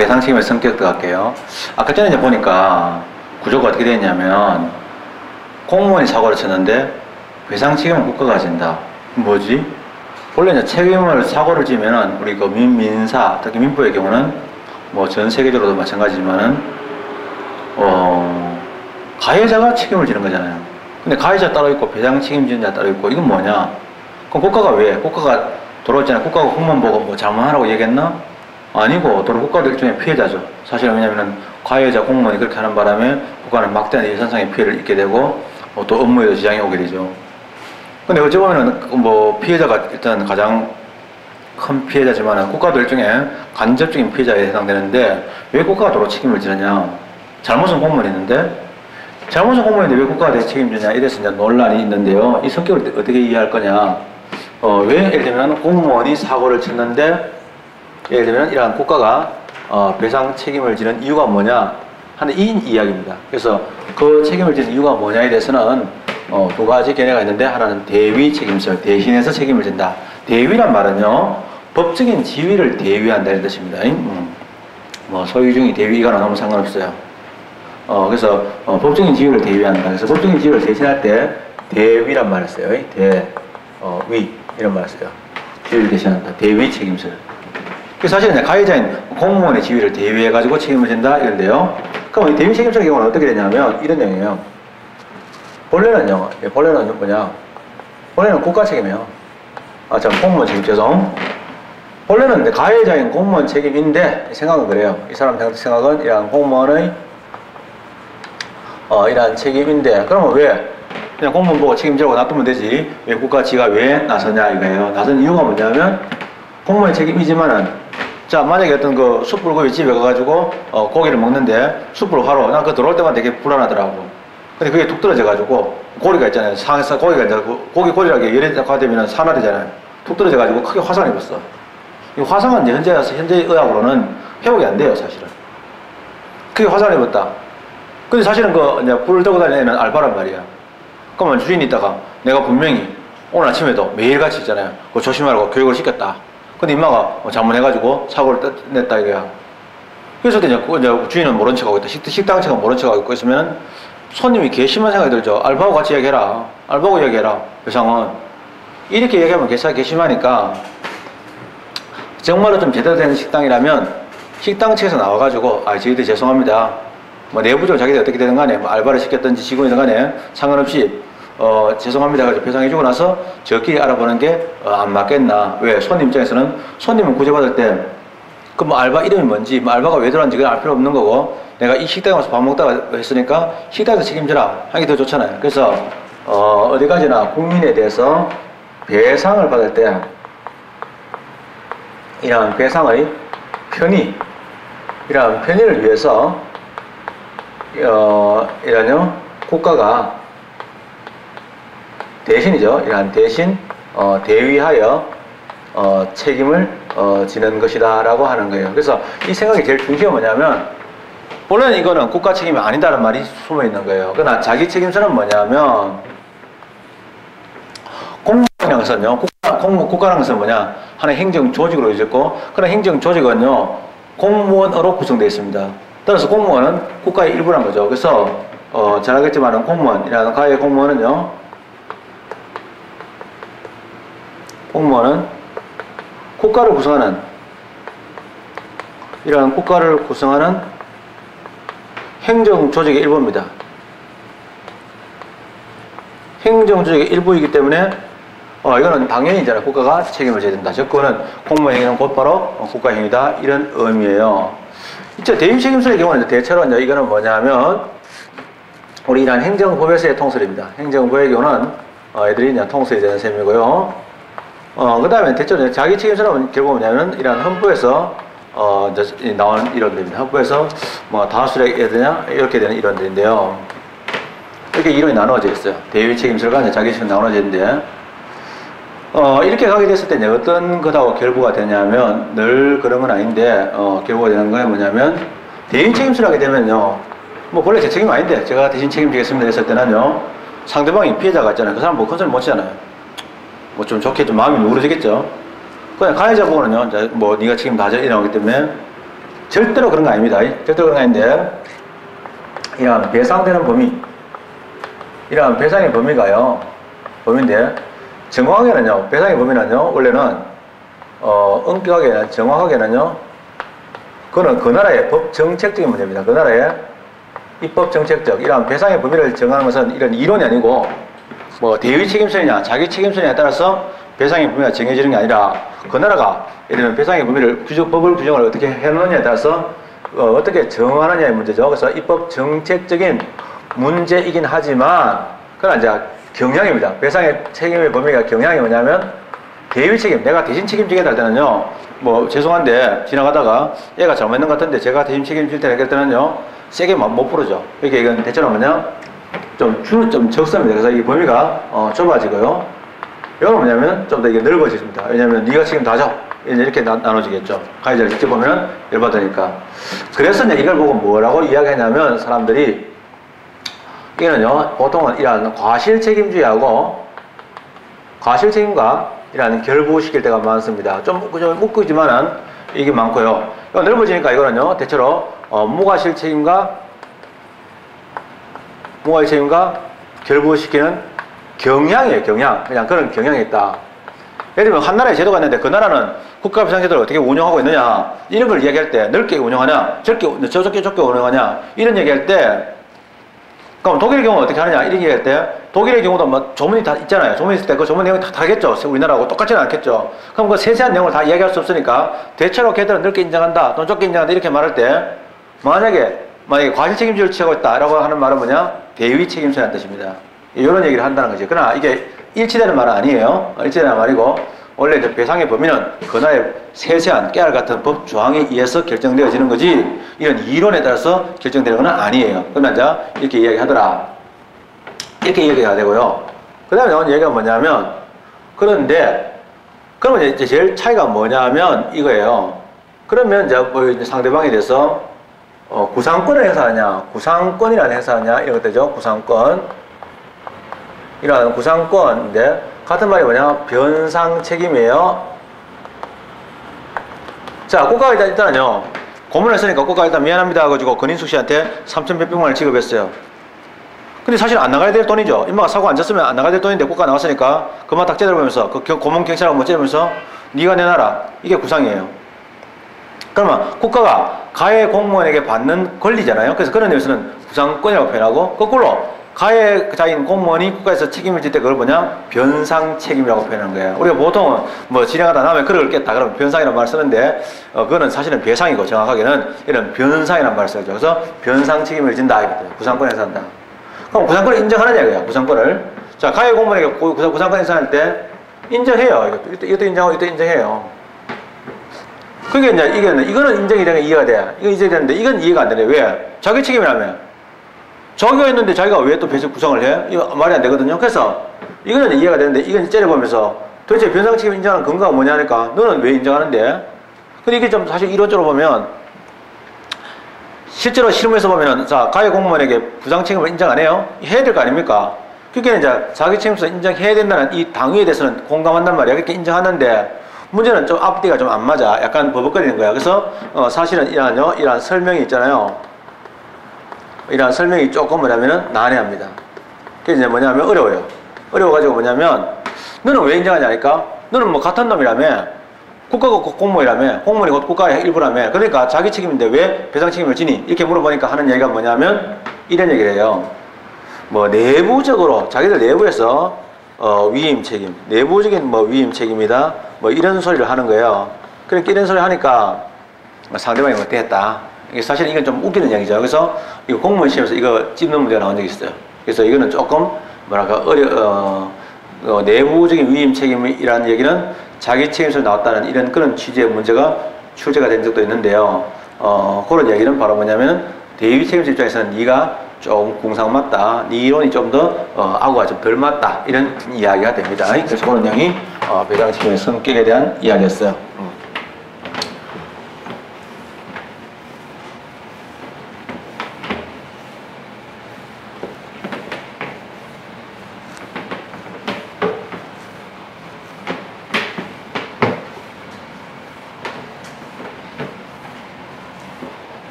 배상 책임의 성격 들어갈게요. 아까 전에 이제 보니까 구조가 어떻게 되어 있냐면 공무원이 사고를 쳤는데 배상 책임은 국가가 진다. 뭐지? 원래 이제 책임을 사고를 지면은 우리 그 민사 특히 민법의 경우는 뭐 전 세계적으로도 마찬가지지만은 가해자가 책임을 지는 거잖아요. 근데 가해자 따로 있고 배상 책임지는 자 따로 있고 이건 뭐냐? 그럼 국가가 왜? 국가가 돌아왔잖아요. 국가가 공무원 보고 뭐 잘못하라고 얘기했나? 아니고 도로 국가도 일종의 피해자죠. 사실은 왜냐면은 가해자 공무원이 그렇게 하는 바람에 국가는 막대한 예산상의 피해를 입게 되고 또 업무에도 지장이 오게 되죠. 근데 어찌 보면은 뭐 피해자가 일단 가장 큰 피해자지만은 국가도 일종의 간접적인 피해자에 해당되는데 왜 국가가 도로 책임을 지느냐? 잘못은 공무원이 있는데 잘못은 공무원인데 왜 국가가 대신 책임지냐? 이래서 이제 논란이 있는데요. 이 성격을 어떻게 이해할 거냐? 왜 예를 들면 공무원이 사고를 쳤는데 예를 들면 이러한 국가가 배상 책임을 지는 이유가 뭐냐 하는 이 이야기입니다. 그래서 그 책임을 지는 이유가 뭐냐에 대해서는 두 가지 견해가 있는데 하나는 대위 책임설, 대신해서 책임을 진다. 대위란 말은요 법적인 지위를 대위한다 이런 뜻입니다. 뭐 소유중이 대위가 나오면 상관없어요. 그래서 법적인 지위를 대위한다. 그래서 법적인 지위를 대신할 때 대위란 말을 써요. 위 이런 말을 써요. 지위를 대신한다. 대위 책임설. 사실은 이제 가해자인 공무원의 지위를 대위해가지고 책임을 진다 이런데요. 그럼 이 대위 책임설의 경우는 어떻게 되냐면 이런 내용이에요. 본래는요, 본래는 뭐냐? 본래는 국가 책임이에요. 공무원 책임, 죄송. 본래는 가해자인 공무원 책임인데, 생각은 그래요. 이 사람 생각은 이러한 공무원의, 이러한 책임인데, 그러면 왜? 그냥 공무원 보고 책임지라고 놔두면 되지. 왜 국가 지가 왜 나서냐 이거예요. 나선 이유가 뭐냐면, 공무원의 책임이지만은, 자, 만약에 어떤 그 숯불구이 집에 가가지고, 고기를 먹는데, 숯불 화로, 난 그 들어올 때만 되게 불안하더라고. 근데 그게 툭 떨어져가지고 고리가 있잖아요. 상에서 고기가 이제 고기 고리라게 열에 되면 산화되잖아요. 툭 떨어져가지고 크게 화상을 입었어. 이 화상은 이제 현재 의학으로는 회복이 안 돼요, 사실은. 크게 화상을 입었다. 근데 사실은 그 이제 불을 들고 다니는 애는 알바란 말이야. 그러면 주인이 있다가 내가 분명히 오늘 아침에도 매일같이 있잖아요. 그거 조심하라고 교육을 시켰다. 근데 임마가 잘못해가지고 사고를 냈다 이거야. 그래서 이제 주인은 모른 척하고 있다. 식당 측은 모른 척하고 있고 있으면 손님이 괘씸한 생각이 들죠. 알바하고 같이 얘기해라. 알바하고 얘기해라. 배상은. 이렇게 얘기하면 괘씸하니까 정말로 좀 제대로 된 식당이라면 식당 측에서 나와가지고 저희들 죄송합니다. 뭐 내부적으로 자기들 어떻게 되든 간에 뭐 알바를 시켰든지 직원이든 간에 상관없이 죄송합니다. 그래서 배상해주고 나서 저끼리 알아보는 게 안 맞겠나. 왜? 손님 입장에서는 손님은 구제받을 때 그 뭐 알바 이름이 뭔지 뭐 알바가 왜 들어왔는지 그걸 알 필요 없는 거고 내가 이 식당에 와서 밥 먹다가 했으니까 식당에서 책임져라 하기 더 좋잖아요. 그래서 어디까지나 국민에 대해서 배상을 받을 때 이러한 배상의 편의, 이러한 편의를 위해서 이러한 국가가 대신이죠. 이러한 대신 대위하여 책임을 지는 것이다 라고 하는 거예요. 그래서 이 생각이 제일 중요한 게 뭐냐면 원래는 이거는 국가 책임이 아니다라는 말이 숨어 있는 거예요. 그러나 자기 책임서는 뭐냐면 공무원이라는 것은요, 국가라는 것은 뭐냐? 하나의 행정 조직으로 있고, 그런 행정 조직은요, 공무원으로 구성되어 있습니다. 따라서 공무원은 국가의 일부란 거죠. 그래서, 잘 알겠지만은 공무원이라는 가의 공무원은요, 공무원은 국가를 구성하는, 이러한 국가를 구성하는 행정 조직의 일부입니다. 행정 조직의 일부이기 때문에 이거는 당연히잖아요. 국가가 책임을 져야 된다. 즉 그거는 공무원 행위는 곧바로 국가 행위다. 이런 의미예요. 이제 대위 책임설의 경우는 대체로 이제 이거는 뭐냐면 우리 이런 행정법에서의 통설입니다. 행정법의 경우는 애들이 그냥 통설이 되는 셈이고요. 그 다음에 대체로 자기 책임설은 결국 뭐냐면 이런 헌법에서 이제 나오는 이론들입니다. 헌법에서 뭐 다수를 해야 되냐 이렇게 되는 이론들인데요. 이렇게 이론이 나누어져 있어요. 대위 책임설과 이제 자기 책임 나누어져 있는데 이렇게 가게 됐을 때 이제 어떤 것하고 결부가 되냐면 늘 그런 건 아닌데 결부가 되는 건 뭐냐면 대위 책임설 하게 되면요 뭐 원래 제 책임 아닌데 제가 대신 책임지겠습니다 했을 때는요 상대방이 피해자가 있잖아요. 그 사람 뭐 큰 소리 못 치잖아요. 뭐 좀 좋게 좀 마음이 우울해지겠죠. 그냥 가해자 보고는요 이제 뭐 네가 책임 다져 이러기 때문에 절대로 그런 거 아닙니다. 절대로 그런 거 아닌데, 이런 배상되는 범위, 이런 배상의 범위가요, 범위인데, 정확하게는요, 배상의 범위는요, 원래는, 엄격하게는, 정확하게는요, 그거는 그 나라의 법 정책적인 문제입니다. 그 나라의 입법 정책적, 이런 배상의 범위를 정하는 것은 이런 이론이 아니고, 뭐, 대위 책임선이냐, 자기 책임선이냐에 따라서 배상의 범위가 정해지는 게 아니라, 그 나라가, 예를 들면 배상의 범위를, 법을 규정을 어떻게 해놓느냐에 따라서, 어떻게 정하느냐의 문제죠. 그래서 입법 정책적인 문제이긴 하지만, 그건 이제 경향입니다. 배상의 책임의 범위가 경향이 뭐냐면, 대위 책임, 내가 대신 책임지게 할 때는요, 뭐, 죄송한데, 지나가다가 얘가 잘못했는 것 같은데, 제가 대신 책임질 때는요, 세게 못 부르죠. 이게 이건 대체로 뭐냐, 좀 적습니다. 그래서 이 범위가, 좁아지고요. 이건 뭐냐면, 좀 더 이게 넓어집니다. 왜냐면, 네가 책임 다 져. 이렇게 나눠지겠죠. 가해자를 직접 보면 열받으니까. 그래서 이제 이걸 보고 뭐라고 이야기하냐면, 사람들이, 이거는요, 보통은 이런 과실 책임주의하고, 과실 책임과 이런 결부시킬 때가 많습니다. 좀 묶이지만은 이게 많고요. 넓어지니까 이거는요, 대체로, 무과실 책임과 결부시키는 경향이에요, 경향. 그냥 그런 경향이 있다. 예를 들면 한 나라의 제도가 있는데 그 나라는 국가배상제도를 어떻게 운영하고 있느냐, 이런 걸 이야기할 때 넓게 운영하냐, 좁게 운영하냐, 이런 얘기할 때, 그럼 독일의 경우는 어떻게 하느냐, 이런 얘기할 때, 독일의 경우도 뭐 조문이 다 있잖아요. 조문이 있을 때 그 조문 내용이 다 다르겠죠. 우리나라하고 똑같지는 않겠죠. 그럼 그 세세한 내용을 다 이야기할 수 없으니까, 대체로 걔들은 넓게 인정한다, 또는 좁게 인정한다, 이렇게 말할 때, 만약에 과실 책임주의를 취하고 있다라고 하는 말은 뭐냐? 대위 책임서라는 뜻입니다. 이런 얘기를 한다는 거죠. 그러나 이게 일치되는 말은 아니에요. 일치되는 말이고, 원래 이제 배상의 범위는 그 나라의 세세한 깨알 같은 법 조항에 의해서 결정되어지는 거지, 이런 이론에 따라서 결정되는 건 아니에요. 그러면 이제 이렇게 이야기하더라. 이렇게 이야기가 되고요. 그 다음에 나온 얘기가 뭐냐면, 그런데, 그러면 이제 제일 차이가 뭐냐면 이거예요. 그러면 이제 뭐 상대방에 대해서 구상권을 행사하냐, 구상권이라는 행사하냐, 이런 것들죠. 구상권. 이런 구상권인데, 같은 말이 뭐냐? 변상 책임이에요. 자, 국가가 일단은요, 고문을 했으니까 국가가 일단 미안합니다 해가지고 건인숙 씨한테 3,100만 원을 지급했어요. 근데 사실 안 나가야 될 돈이죠. 임마가 사고 안 쳤으면 안 나가야 될 돈인데 국가가 나왔으니까 그만 딱 째려보면서, 그 고문 경찰하고 못 째려보면서 네가 내놔라. 이게 구상이에요. 그러면 국가가 가해 공무원에게 받는 권리잖아요. 그래서 그런 의미에서는 구상권이라고 표현하고, 거꾸로 가해자인 공무원이 국가에서 책임을 질 때 그걸 뭐냐? 변상 책임이라고 표현하는 거예요. 우리가 보통은 뭐 진행하다 나면 글을 깼다 그러면 변상이라는 말을 쓰는데, 그거는 사실은 배상이고, 정확하게는 이런 변상이라는 말을 쓰죠. 그래서 변상 책임을 진다, 이거예요. 구상권에서 한다. 그럼 구상권을 인정하느냐, 이거야, 구상권을. 자, 가해 공무원에게 구상권 인정할 때 인정해요. 이것도 인정하고 이것도 인정해요. 그게 이제 이거는 인정이 되면 이해가 돼. 이거 인정이 되는데 이건 이해가 안 되네. 왜? 자기 책임이라며. 자기가 했는데 자기가 왜 또 배상 구상을 해? 이거 말이 안 되거든요. 그래서 이거는 이해가 되는데, 이건 째려보면서 도대체 변상 책임 인정하는 근거가 뭐냐 하니까, 너는 왜 인정하는데? 근데 이게 좀 사실 이론적으로 보면, 실제로 실무에서 보면은, 자, 가해 공무원에게 부상 책임을 인정 안 해요? 해야 될 거 아닙니까? 그게 이제 자기 책임서 인정해야 된다는 이 당위에 대해서는 공감한단 말이야. 그렇게 인정하는데, 문제는 좀 앞뒤가 좀 안 맞아. 약간 버벅거리는 거야. 그래서 사실은 이러한 설명이 있잖아요. 이러한 설명이 조금 뭐냐면은 난해합니다. 그게 이제 뭐냐면 어려워요. 어려워가지고 뭐냐면, 너는 왜 인정하지 않을까? 너는 뭐 같은 놈이라며, 국가가 공무원이라며, 공무원이 곧 국가의 일부라며, 그러니까 자기 책임인데 왜 배상 책임을 지니? 이렇게 물어보니까 하는 얘기가 뭐냐면 이런 얘기를 해요. 뭐 내부적으로 자기들 내부에서 위임 책임, 내부적인 뭐 위임 책임이다, 뭐 이런 소리를 하는 거예요. 그러니까 이런 소리 하니까 상대방이 못했다. 이게 사실 이건 좀 웃기는 이야기죠. 그래서 이거 공무원 시험에서 이거 찝는 문제가 나온 적이 있어요. 그래서 이거는 조금 뭐랄까 내부적인 위임 책임이라는 얘기는 자기 책임에서 나왔다는 이런 그런 취지의 문제가 출제가 된 적도 있는데요. 그런 얘기는 바로 뭐냐면, 대위 책임자 입장에서는 네가 좀 궁상 맞다, 네 이론이 좀 더 아구가 좀 덜 맞다, 이런 이야기가 됩니다. 그래서 그런 내용이 배당 책임의 성격에 대한 이야기였어요.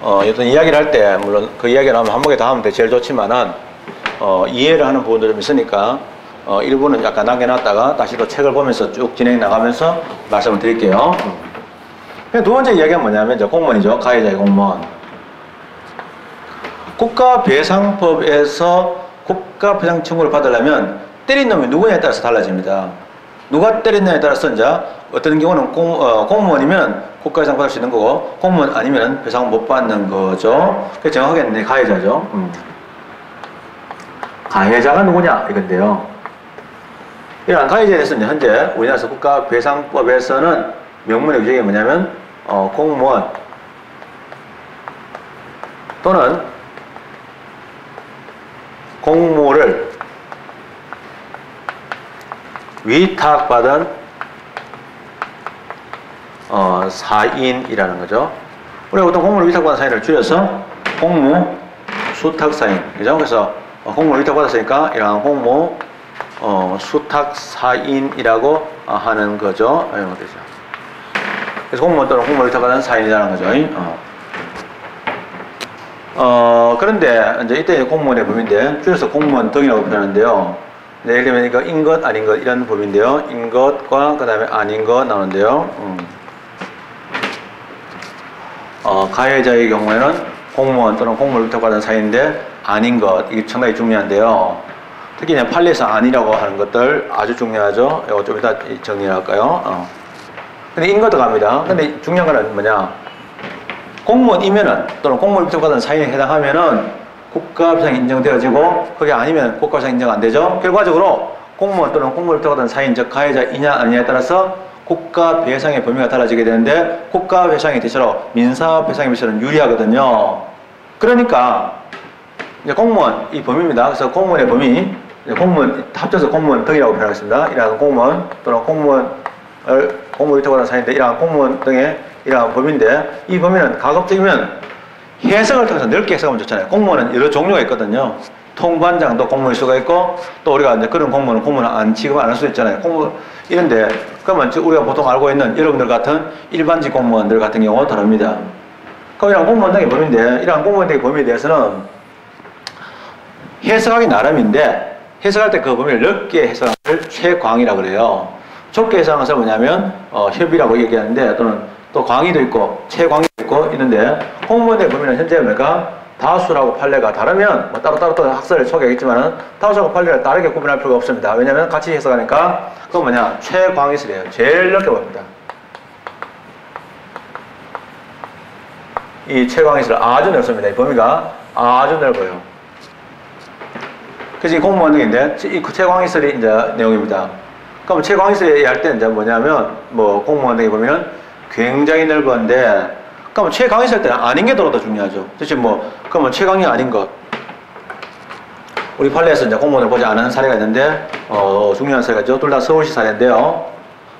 어떤 이야기를 할 때 물론 그 이야기를 하면 한 번에 다 하면 제일 좋지만은 이해를 하는 부분도 좀 있으니까 일부는 약간 남겨놨다가 다시 또 책을 보면서 쭉 진행 나가면서 말씀을 드릴게요. 두 번째 이야기가 뭐냐면 이제 공무원이죠. 가해자의 공무원. 국가배상법에서 국가배상 청구를 받으려면 때린 놈이 누구냐에 따라서 달라집니다. 누가 때렸냐에 따라서 이제 어떤 경우는 공무원이면 국가배상 받을 수 있는 거고 공무원 아니면 배상 못 받는 거죠. 그래서 정확하게 가해자죠. 가해자가 누구냐 이건데요. 이런 가해자에 대해서는 현재 우리나라 국가배상법에서는 명문의 규정이 뭐냐면 공무원 또는 공무를 위탁받은 사인이라는 거죠. 우리가 보통 공무를 위탁받은 사인을 줄여서 공무 수탁사인, 그죠? 그래서 공무를 위탁받았으니까 이러한 공무 수탁사인이라고 하는 거죠. 그래서 공무원 또는 공무를 위탁받은 사인이라는 거죠. 그런데 이제 이때 공무원의 범위인데 줄여서 공무원 등이라고 표현하는데요. 네, 예를 들면 이거 인것 아닌 것 이런 범위인데요. 인것과 그 다음에 아닌 것 나오는데요. 가해자의 경우에는 공무원 또는 공무를 위탁받은 사이인데 아닌 것 이게 상당히 중요한데요. 특히 이제 판례에서 아니라고 하는 것들 아주 중요하죠. 이거 좀 이따 정리를 할까요? 근데 인것 들어갑니다. 근데 중요한 거는 뭐냐? 공무원이면은 또는 공무를 위탁받은 사인에 해당하면은 국가배상이 인정되어지고 그게 아니면 국가배상 인정 안 되죠. 결과적으로 공무원 또는 공무를 위탁받은 사인 즉 가해자이냐 아니냐에 따라서 국가배상의 범위가 달라지게 되는데 국가배상이 대체로 민사배상에 비해서는 유리하거든요. 그러니까 이제 공무원 이 범위입니다. 그래서 공무원의 범위 공무원 합쳐서 공무원 등이라고 표현하겠습니다. 이러한 공무원 또는 공무를 위탁받은 사인인데 이러한 공무원 등의 이러한 범위인데 이 범위는 가급적이면 해석을 통해서 넓게 해석하면 좋잖아요. 공무원은 여러 종류가 있거든요. 통관장도 공무원일 수가 있고 또 우리가 이제 그런 공무원은 안 취급 안 할 수도 있잖아요. 이런데 그러면 우리가 보통 알고 있는 여러분들 같은 일반직 공무원들 같은 경우 다릅니다. 그럼 이런 공무원 등의 범위인데 이러한 공무원 등의 범위에 대해서는 해석하기 나름인데 해석할 때 그 범위를 넓게 해석하는 걸 최광이라고 그래요. 좁게 해석하는 것은 뭐냐면 협의라고 얘기하는데 또는 또 광의도 있고 최광의도 있고 있는데 공무원의 범위는 현재 뭐가 다수라고 판례가 다르면 뭐 따로따로 또 학설을 소개하겠지만은 다수하고 판례를 다르게 구분할 필요가 없습니다. 왜냐하면 같이 해석하니까 그건 뭐냐 최광의설이에요. 제일 넓게 봅니다. 이 최광의설 아주 넓습니다. 이 범위가 아주 넓어요. 그래서 이 공무원 등인데 이 최광의설이 이제 내용입니다. 그럼 최광의설이 할 때 이제 뭐냐면 뭐 공무원 등의 범위는 굉장히 넓은데 그러면 최강의설 때는 아닌 게 더 중요하죠. 대체 그러면 최강이 아닌 것. 우리 판례에서 이제 공무원을 보지 않은 사례가 있는데, 중요한 사례가 있죠. 둘 다 서울시 사례인데요.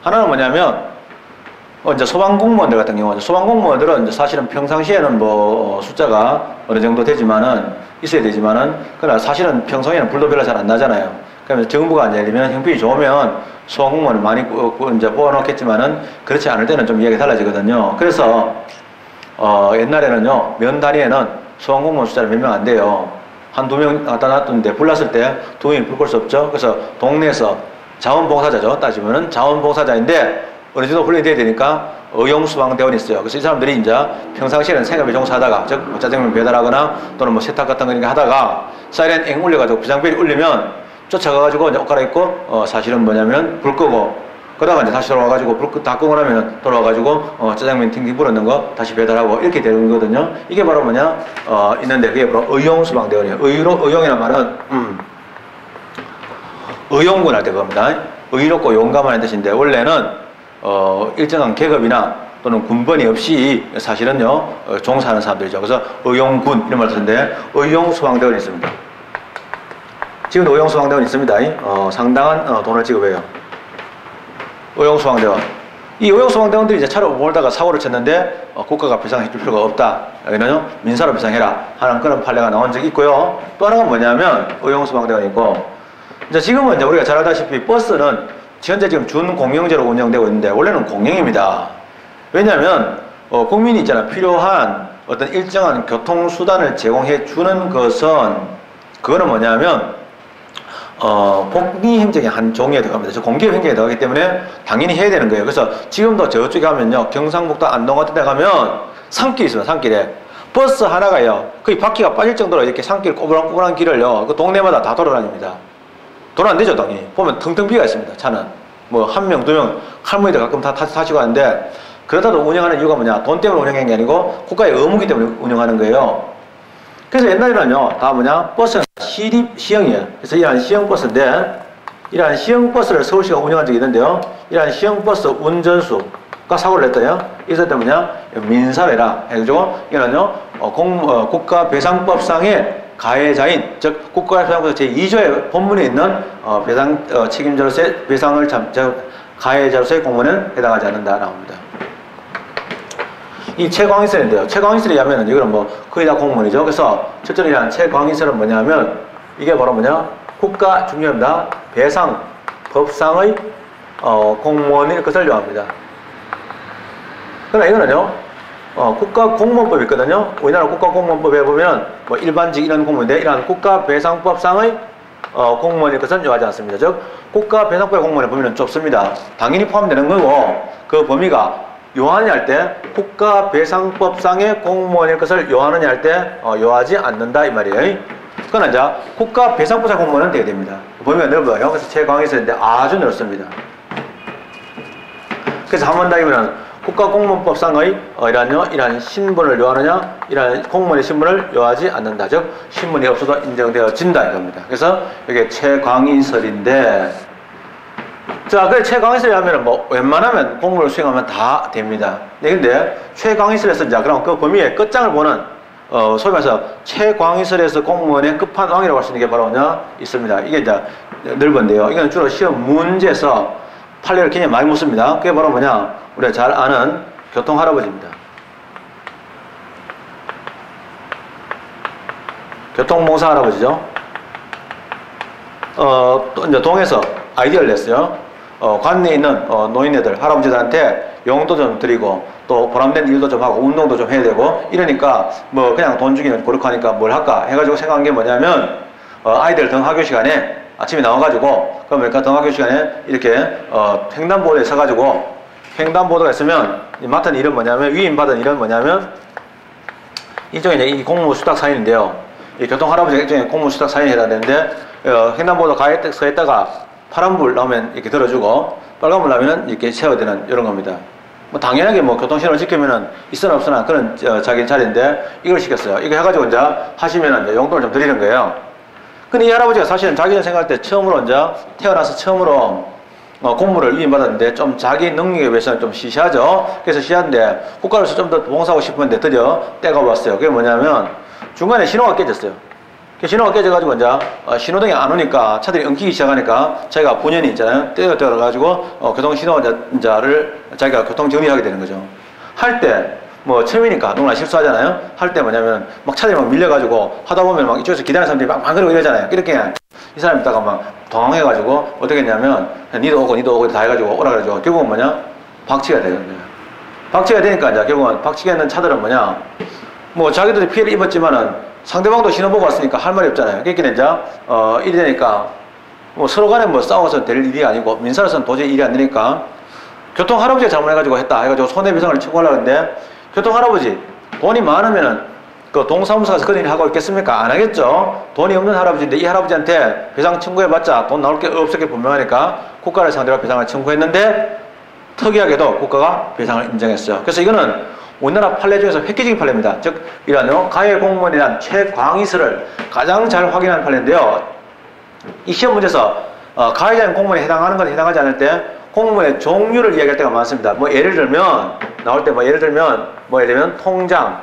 하나는 뭐냐면, 이제 소방공무원들 같은 경우, 소방공무원들은 이제 사실은 평상시에는 숫자가 어느 정도 되지만은, 있어야 되지만은, 그러나 사실은 평소에는 불도 별로 잘 안 나잖아요. 그러면 정부가 이제 예를 들면 형편이 좋으면 소방공무원을 많이 이제 뽑아놓겠지만은 그렇지 않을 때는 좀 이야기가 달라지거든요. 그래서 옛날에는요 면 단위에는 소방공무원 숫자를 몇 명 안 돼요. 한두 명 갖다 놨던데 불났을 때 두 명이 불 끌 수 없죠. 그래서 동네에서 자원봉사자죠. 따지면은 자원봉사자인데 어느 정도 훈련이 돼야 되니까 의용수방대원이 있어요. 그래서 이 사람들이 이제 평상시에는 생활비 종사하다가 즉 짜장면 배달하거나 또는 세탁 같은 거 하다가 사이렌 앵 울려가지고 비상벨이 울리면 쫓아가가지고 이제 옷 갈아입고 사실은 뭐냐면 불 끄고 그러다가 이제 다시 돌아와가지고 불 다 끄고 나면 돌아와가지고 짜장면 팅팅 불었는 거 다시 배달하고 이렇게 되는 거거든요. 이게 바로 뭐냐 있는데 그게 바로 의용수방대원이에요. 의용이라는 말은 의용군 할 때 그겁니다. 의롭고 용감한 뜻인데 원래는 일정한 계급이나 또는 군번이 없이 사실은요 종사하는 사람들이죠. 그래서 의용군 이런 말을 쓰는데 의용수방대원이 있습니다. 지금도 의용수방대원이 있습니다. 상당한 돈을 지급해요. 의용수방대원. 이 의용수방대원들이 이제 차로 몰다가 사고를 쳤는데 국가가 배상해 줄 필요가 없다. 여기는요 민사로 배상해라 하는 그런 판례가 나온 적이 있고요. 또 하나가 뭐냐면 의용수방대원이 있고 이제 지금은 이제 우리가 잘 알다시피 버스는 현재 지금 준공영제로 운영되고 있는데 원래는 공영입니다. 왜냐하면 국민이 있잖아 필요한 어떤 일정한 교통수단을 제공해 주는 것은, 그거는 뭐냐면, 복리행정의 한 종류에 들어갑니다. 저 공기업 행정에 들어가기 때문에 당연히 해야 되는 거예요. 그래서 지금도 저쪽에 가면요, 경상북도 안동 같은 데 가면 산길이 있습니다. 산길에. 버스 하나가요, 거의 바퀴가 빠질 정도로 이렇게 산길 꼬불랑꼬불한 길을요, 그 동네마다 다 돌아다닙니다. 돌아 안 되죠, 당연히. 보면 텅텅 비어 있습니다, 차는. 뭐, 한 명, 두 명, 할머니들 가끔 다 타시고 하는데, 그러다도 운영하는 이유가 뭐냐? 돈 때문에 운영하는 게 아니고, 국가의 의무기 때문에 운영하는 거예요. 그래서 옛날에는요, 다 뭐냐? 버스는 시형이에요. 그래서 이러한 시형버스인데, 이러한 시형버스를 서울시가 운영한 적이 있는데요, 이러한 시형버스 운전수가 사고를 냈더요, 있을 때 뭐냐? 민사회라 해가지고, 이거는요, 국가배상법상의 가해자인, 즉, 국가배상법 제2조의 본문에 있는, 배상, 책임자로서의 배상을 가해자로서의 공무원은 해당하지 않는다, 나옵니다. 이 최광희설인데요. 최광희설에 의하면 이거는 뭐 거의 다 공무원이죠. 그래서 첫째로 이런 최광희설은 뭐냐면 이게 바로 뭐냐? 국가 중요합니다. 배상 법상의 공무원일 것을 요합니다. 그러나 이거는요, 국가공무원법이 있거든요. 우리나라 국가공무원법에 보면 뭐 일반직 이런 공무원인데 이러한 국가배상법상의 공무원일 것은 요하지 않습니다. 즉 국가배상법의 공무원에 보면 좁습니다. 당연히 포함되는 거고 그 범위가 요하느냐 할 때 국가배상법상의 공무원일 것을 요하느냐 할 때 요하지 않는다 이 말이에요. 그러나 이제 국가배상법상 공무원은 돼야 됩니다. 범위가 넓어요. 그래서 최강에서 했는데 아주 넓습니다. 그래서 한 번 더 하면 국가공무원법상의 이러한 신분을 요하느냐, 이러한 공무원의 신분을 요하지 않는다. 즉 신분이 없어도 인정되어진다 이겁니다. 그래서 이게 최광희설인데, 자, 그래 최강희설에 하면은 뭐 웬만하면 공무를 수행하면 다 됩니다. 네, 근데 최강희설에서 이제 그럼 그 범위의 끝장을 보는 소위 말해서 최광희설에서 공무원의 끝판왕이라고 할 수 있는 게 바로 뭐냐 있습니다. 이게 이제 넓은데요. 이건 주로 시험 문제에서 판례를 굉장히 많이 묻습니다. 그게 바로 뭐냐, 우리가 잘 아는 교통할아버지입니다. 교통봉사 할아버지죠. 또 이제 동에서 아이디어를 냈어요. 관내에 있는 노인네들, 할아버지들한테 용도 좀 드리고 또 보람된 일도 좀 하고 운동도 좀 해야 되고 이러니까 뭐 그냥 돈 주기는 고력하니까 뭘 할까 해가지고 생각한 게 뭐냐면 아이들 등하교 시간에 아침에 나와가지고 그러니까 등하교 시간에 이렇게 횡단보도에 서가지고 횡단보도가 있으면 맡은 일은 뭐냐면 위임받은 일은 뭐냐면 일종의 이제 이 공무 수탁 사인인데요. 이 교통할아버지가 일종의 공무 수탁 사인이 해야 되는데 횡단보도 가에 서 있다가 파란불 나오면 이렇게 들어주고 빨간불 나오면 이렇게 세워되는 이런 겁니다. 뭐 당연하게 뭐 교통신호를 지키면은 있으나 없으나 그런 자기 자리인데 이걸 시켰어요. 이거 해가지고 이제 하시면은 이제 용돈을 좀 드리는 거예요. 근데 이 할아버지가 사실은 자기는 생각할 때 처음으로 이제 태어나서 처음으로 공무를 위임받았는데 좀 자기 능력에 비해서는 좀 시시하죠. 그래서 시시한데 국가로서 좀 더 봉사하고 싶은데 드디어 때가 왔어요. 그게 뭐냐면 중간에 신호가 깨졌어요. 신호가 깨져가지고 이제 신호등이 안 오니까 차들이 엉키기 시작하니까 자기가 본연이 있잖아요. 때가 들어가지고 교통신호자를 자기가 교통정리하게 되는 거죠. 할 때 뭐 처음이니까 누구나 실수하잖아요. 할 때 뭐냐면 막 차들이 막 밀려가지고 하다 보면 막 이쪽에서 기다리는 사람들이 막 그러고 이러잖아요. 이렇게 이 사람이 있다가 막 당황해가지고 어떻게 했냐면 니도 오고 다 해가지고 오라 그래가지고 결국은 뭐냐 박치가 되는 거예요. 박치가 되니까 이제 결국은 박치가 있는 차들은 뭐냐 뭐 자기들이 피해를 입었지만은 상대방도 신호 보고 왔으니까 할 말이 없잖아요. 그러니까 이제 일이 되니까 뭐 서로 간에 뭐 싸워서 될 일이 아니고 민사로서는 도저히 일이 안 되니까 교통할아버지가 잘못해가지고 했다 해가지고 손해배상을 청구하려고 했는데 교통할아버지 돈이 많으면은 그 동사무소 가서 그런 일을 하고 있겠습니까? 안 하겠죠. 돈이 없는 할아버지인데 이 할아버지한테 배상 청구해봤자 돈 나올 게 없을 게 분명하니까 국가를 상대로 배상을 청구했는데 특이하게도 국가가 배상을 인정했어요. 그래서 이거는 우리나라 판례 중에서 획기적인 판례입니다. 즉 이런 가해 공무원이란 최광희설을 가장 잘 확인하는 판례인데요. 이 시험 문제에서 가해자인 공무원에 해당하는 건 해당하지 않을 때 공무원의 종류를 이야기할 때가 많습니다. 뭐 예를 들면 나올 때 뭐 예를 들면 통장,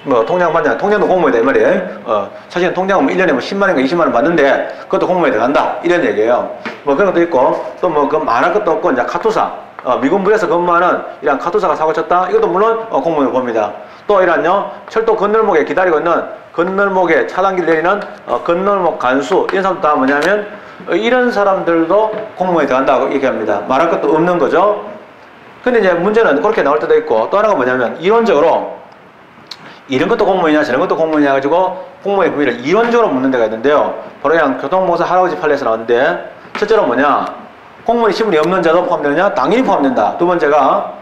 뭐 통장 반장, 통장도 공무원이다 이 말이에요. 사실은 통장은 뭐 1년에 뭐 10만 원인가 20만 원 받는데 그것도 공무원에 들어간다 이런 얘기예요. 뭐 그런 것도 있고 또 뭐 그 말할 것도 없고 이제 카투사, 미군부에서 근무하는 이런 카투사가 사고 쳤다 이것도 물론 공무원을 봅니다. 또 이란요 철도 건널목에 기다리고 있는 건널목에 차단기를 내리는 건널목 간수 이런 사람도 다 뭐냐면 이런 사람들도 공무원에 들어간다고 얘기합니다. 말할 것도 없는 거죠. 근데 이제 문제는 그렇게 나올 때도 있고 또 하나가 뭐냐면 이론적으로 이런 것도 공무원이냐 저런 것도 공무원이냐 가지고 공무원의 범위를 이론적으로 묻는 데가 있는데요. 바로 그냥 교통공사 할아버지 판례에서 나왔는데 첫째로 뭐냐? 공무원이 신분이 없는 자도 포함되느냐? 당연히 포함된다. 두 번째가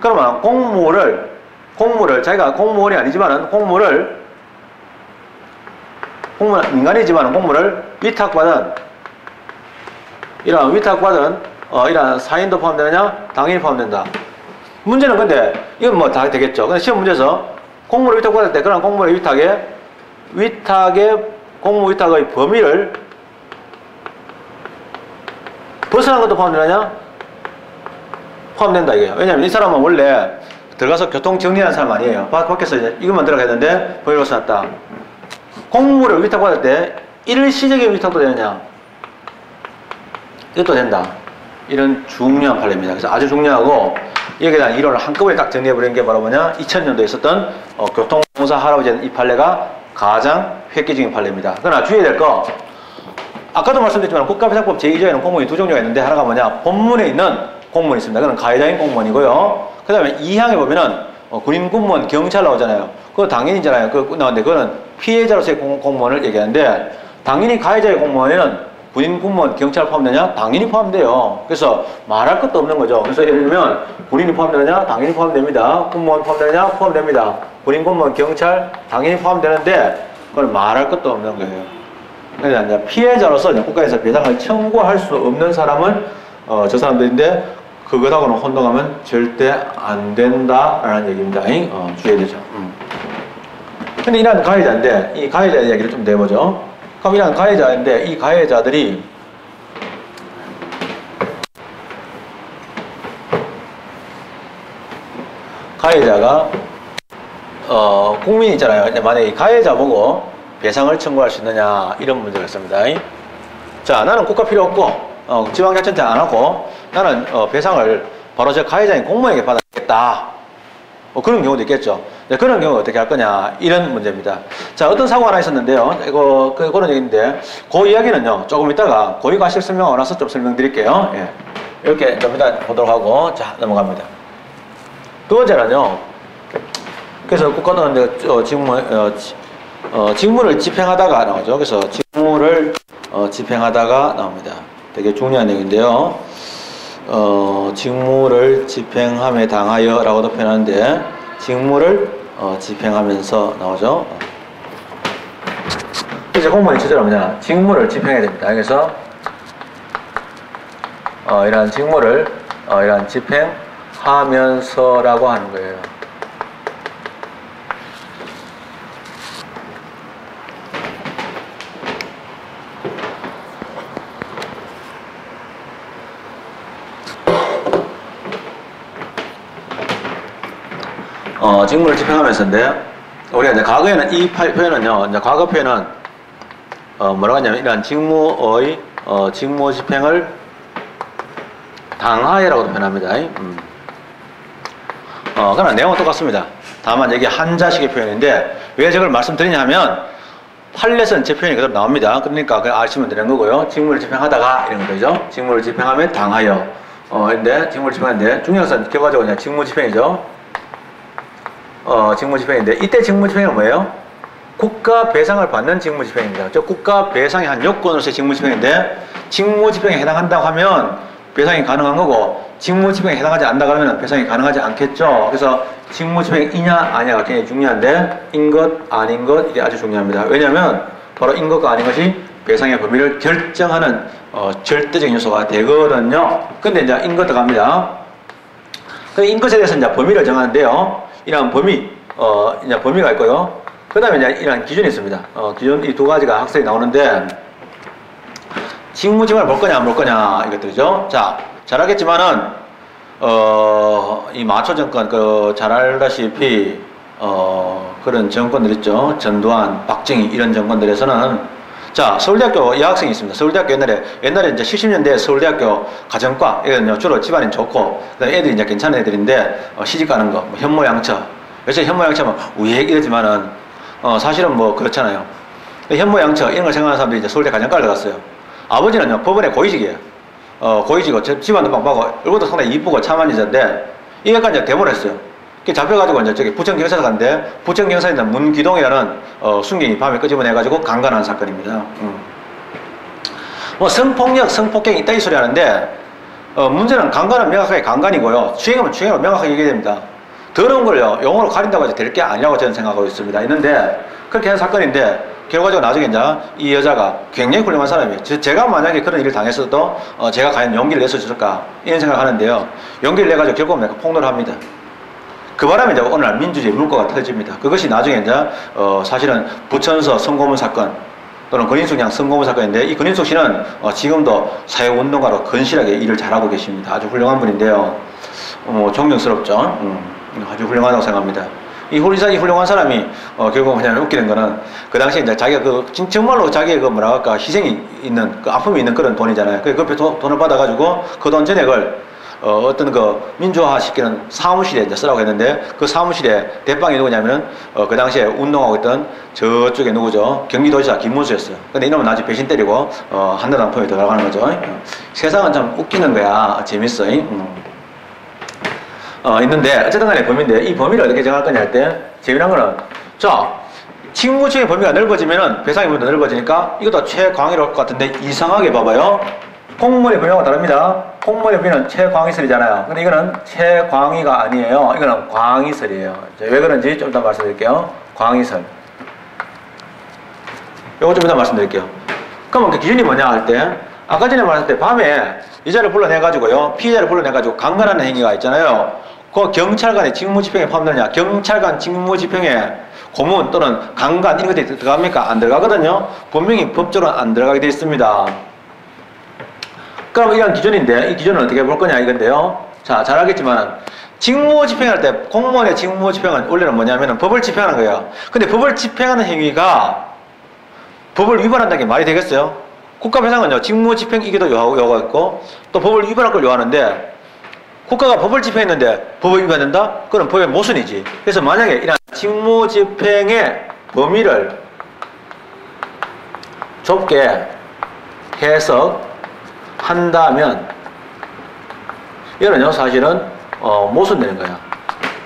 그러면 공무를 자기가 공무원이 아니지만은 공무원 민간이지만은 공무를 위탁받은 이러한 사인도 포함되느냐? 당연히 포함된다. 문제는 근데 이건 뭐 다 되겠죠. 근데 시험 문제에서 공무를 위탁받을 때 그런 공무원의 공무 위탁의 범위를 벗어난 것도 포함되느냐? 포함된다 이게요. 왜냐면 이 사람은 원래 들어가서 교통 정리하는 사람 아니에요. 밖에서 이제 이것만 들어가야 되는데 범위를 벗어났다. 공무를 위탁받을 때 일시적인 위탁도 되느냐? 이것도 된다. 이런 중요한 판례입니다. 그래서 아주 중요하고 여기에 대한 이론을 한꺼번에 딱 정리해버리는 게 바로 뭐냐? 2000년도에 있었던 교통공사 할아버지 이 판례가 가장 획기적인 판례입니다. 그러나 주의해야 될 거, 아까도 말씀드렸지만 국가배상법 제2조에는 공무원이 두 종류가 있는데 하나가 뭐냐? 본문에 있는 공무원이 있습니다. 그건 가해자인 공무원이고요. 그 다음에 2항에 보면은 군인, 군무원, 경찰 나오잖아요. 그거 당연이잖아요. 그거 나오는데 그거는 피해자로서의 공무원을 얘기하는데 당연히 가해자의 공무원에는 군인, 군무원, 경찰 포함되냐? 당연히 포함돼요. 그래서 말할 것도 없는 거죠. 그래서 예를 들면 군인이 포함되느냐? 당연히 포함됩니다. 군무원 포함되느냐? 포함됩니다. 군인, 군무원, 경찰 당연히 포함되는데 그걸 말할 것도 없는 거예요. 그러니까 이제 피해자로서 국가에서 배상을 청구할 수 없는 사람은 저 사람들인데 그것하고는 혼동하면 절대 안 된다라는 얘기입니다. 주의해야 되죠. 근데 이런 가해자인데 이 가해자 이야기를 좀 내보죠. 그럼 이런 가해자인데 이 가해자들이 가해자가 국민이 있잖아요. 만약에 이 가해자 보고 배상을 청구할 수 있느냐 이런 문제가 있습니다. 자, 나는 국가 필요 없고 지방자치한테 안 하고 나는 배상을 바로 저 가해자인 공무원에게 받아야겠다. 그런 경우도 있겠죠. 네, 그런 경우 어떻게 할 거냐 이런 문제입니다. 자, 어떤 사고가 하나 있었는데요. 그런 얘기인데 그 이야기는요 조금 이따가 고위과실 설명하고 나서 좀 설명드릴게요. 예. 이렇게 좀 이따 보도록 하고 자 넘어갑니다. 두 번째는요. 그래서 국가도는 직무를 집행하다가 나오죠. 그래서 직무를 집행하다가 나옵니다. 되게 중요한 얘기인데요. 직무를 집행함에 당하여 라고도 표현하는데 직무를 집행하면서 나오죠. 이제 공무원이 첫째로 뭐냐? 직무를 집행해야 됩니다. 그래서 이러한 직무를 이러한 집행하면서라고 하는 거예요. 직무를 집행하면서인데 우리가 이제 과거에는 이 표현은요, 이제 과거 표현은 뭐라고 하냐면 이러한 직무의 직무 집행을 당하여라고도 표현합니다. 그러나 내용은 똑같습니다. 다만 이게 한자식의 표현인데 왜 저걸 말씀드리냐면 판례에서는 제 표현이 그대로 나옵니다. 그러니까 그냥 아시면 되는 거고요. 직무를 집행하다가 이런 거죠. 직무를 집행하면 당하여. 근데 직무를 집행하는데 중요한 것은 결과적으로 그냥 직무 집행이죠. 직무 집행인데 이때 직무 집행은 뭐예요? 국가 배상을 받는 직무 집행입니다. 저 국가 배상의 한 요건으로서의 직무 집행인데 직무 집행에 해당한다고 하면 배상이 가능한 거고 직무 집행에 해당하지 않는다고 하면 배상이 가능하지 않겠죠. 그래서 직무 집행이냐 아니냐가 굉장히 중요한데 인 것 아닌 것 이게 아주 중요합니다. 왜냐하면 바로 인 것과 아닌 것이 배상의 범위를 결정하는 절대적인 요소가 되거든요. 근데 이제 인 것 들어갑니다. 그 인 것에 대해서 이제 범위를 정하는데요. 이러한 이제 범위가 있고요. 그 다음에 이제 이러한 기준이 있습니다. 기준 이 두 가지가 학생이 나오는데 직무 집행을 볼 거냐 안 볼 거냐 이것들이죠. 자, 잘 알겠지만은 이 마초 정권 잘 알다시피 그런 정권들 있죠. 전두환, 박정희 이런 정권들에서는 자, 서울대학교 여학생이 있습니다. 서울대학교 옛날에 이제 70년대에 서울대학교 가정과, 이건 주로 집안이 좋고, 애들이 이제 괜찮은 애들인데, 시집 가는 거, 뭐 현모양처. 요새 현모양처면 우액 이러지만은, 사실은 뭐 그렇잖아요. 현모양처, 이런 걸 생각하는 사람들이 이제 서울대 가정과를 갔어요. 아버지는요, 법원의 고위직이에요. 고위직이고, 집안도 빵빵하고, 얼굴도 상당히 이쁘고 참한 여자인데, 이것까지 이제 대본을 했어요. 잡혀가지고 이제 저기 부천 경찰서 갔는데 부천 경찰서 문기동이라는 순경이 밤에 끄집어내가지고 강간한 사건입니다. 뭐 성폭력, 성폭행 있다 이 소리 하는데 문제는 강간은 명확하게 강간이고요. 추행은 추행으로 명확하게 얘기해야 됩니다. 더러운 걸요 용어로 가린다고 해서 될 게 아니라고 저는 생각하고 있습니다. 있는데 그렇게 한 사건인데 결과적으로 나중에 이제 이 여자가 굉장히 훌륭한 사람이에요. 제가 만약에 그런 일을 당했어도 제가 과연 용기를 냈었을까 이런 생각을 하는데요. 용기를 내가지고 결국은 내가 폭로를 합니다. 그 바람에 이제 어느 날 민주주의 물꼬가 터집니다. 그것이 나중에 이제 사실은 부천서 성고문 사건 또는 권인숙 양 성고문 사건인데 이 권인숙 씨는 지금도 사회운동가로 건실하게 일을 잘하고 계십니다. 아주 훌륭한 분인데요. 존경스럽죠. 아주 훌륭하다고 생각합니다. 이 훌륭한 사람이 결국 그냥 웃기는 거는 그 당시에 이제 자기가 정말로 자기의 뭐라 할까 희생이 있는 아픔이 있는 그런 돈이잖아요. 그 돈을 받아가지고 그 돈 전액을 어떤 민주화 시키는 사무실에 이제 쓰라고 했는데 그 사무실에 대빵이 누구냐면 그 당시에 운동하고 있던 저쪽에 누구죠? 경기도지사 김문수였어요. 근데 이놈은 나중에 배신 때리고 한나라당 품에 들어가는 거죠. 세상은 참 웃기는 거야. 재밌어. 있는데 어쨌든 간에 범위인데 이 범위를 어떻게 정할 거냐 할 때 재미난 거는 자 직무치의 범위가 넓어지면은 배상의 범위도 넓어지니까 이것도 최광의로 할 것 같은데 이상하게 봐봐요. 공무원의 범위하고 다릅니다. 공무원의 범위는 최광의설이잖아요. 근데 이거는 최광의가 아니에요. 이거는 광의설이에요. 왜 그런지 좀 이따 말씀드릴게요. 광의설. 요거 좀 이따 말씀드릴게요. 그러면 그 기준이 뭐냐 할 때 아까 전에 말했을 때 밤에 여자를 불러내가지고요 피해자를 불러내가지고 강간하는 행위가 있잖아요. 그 경찰관의 직무집행에 포함되느냐 경찰관 직무집행에 고문 또는 강간 이런 것들이 들어갑니까? 안 들어가거든요. 분명히 법적으로 안 들어가게 되어 있습니다. 그럼 이런 기준인데 이 기준은 어떻게 볼 거냐 이건데요. 자, 잘 알겠지만 직무집행할 때 공무원의 직무집행은 원래는 뭐냐면 법을 집행하는 거예요. 근데 법을 집행하는 행위가 법을 위반한다는 게 말이 되겠어요? 국가배상은요 직무집행이기도 요구가 있고 또 법을 위반할 걸 요하는데 국가가 법을 집행했는데 법을 위반한다? 그건 법의 모순이지. 그래서 만약에 이런 직무집행의 범위를 좁게 해석한다면 이거는요 사실은 모순되는 거야.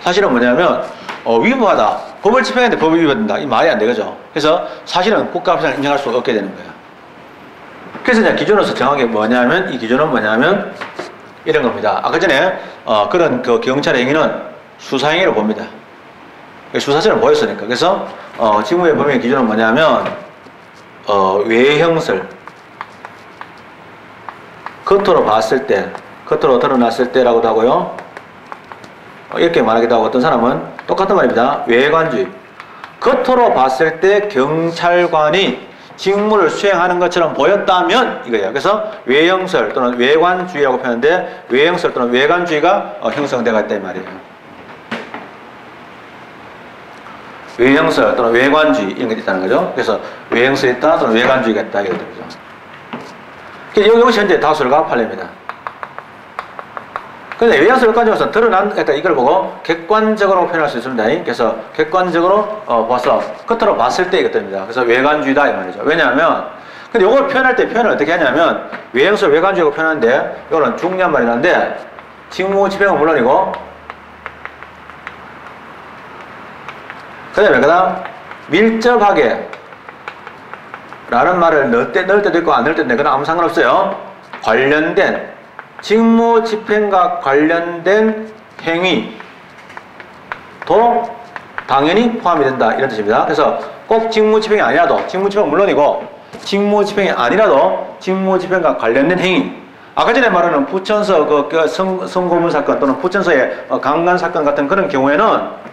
사실은 뭐냐면 위법하다. 법을 집행했는데 법을 위반한다. 이 말이 안 되죠. 그래서 사실은 국가배상을 인정할 수 없게 되는 거야. 그래서 이제 기준으로서 정하게 뭐냐면 이 기준은 뭐냐면 이런 겁니다. 아까 전에 그런 경찰의 행위는 수사행위로 봅니다. 수사처럼 보였으니까. 그래서 직무의 범위의 기준은 뭐냐면 외형설 겉으로 봤을 때 겉으로 드러났을 때라고도 하고요. 이렇게 말하기도 하고 어떤 사람은 똑같은 말입니다. 외관주의 겉으로 봤을 때 경찰관이 직무를 수행하는 것처럼 보였다면 이거예요. 그래서 외형설 또는 외관주의라고 표현하는데 외형설 또는 외관주의가 형성되어 있다 이 말이에요. 외형설 또는 외관주의 이런 게 있다는 거죠. 그래서 외형설이 있다 또는 외관주의가 있다 이렇게 되죠. 이것이 현재 다수가 판례입니다. 근데 외형설 외관주의로서는 드러난 그러니까 이걸 보고 객관적으로 표현할 수 있습니다. 그래서 객관적으로 봐서 겉으로 봤을 때 이것들입니다. 그래서 외관주의다 이 말이죠. 왜냐하면 근데 이걸 표현할 때 표현을 어떻게 하냐면 외형설 외관주의라고 표현하는데 이거는 중요한 말이라는데 직무집행은 물론이고 그 다음 밀접하게 라는 말을 넣을 때도 있고 안 넣을 때도 있는데 그건 아무 상관없어요. 관련된 직무집행과 관련된 행위도 당연히 포함이 된다 이런 뜻입니다. 그래서 꼭 직무집행이 아니라도 직무집행은 물론이고 직무집행이 아니라도 직무집행과 관련된 행위 아까 전에 말하는 부천서 성고문 사건 또는 부천서의 강간 사건 같은 그런 경우에는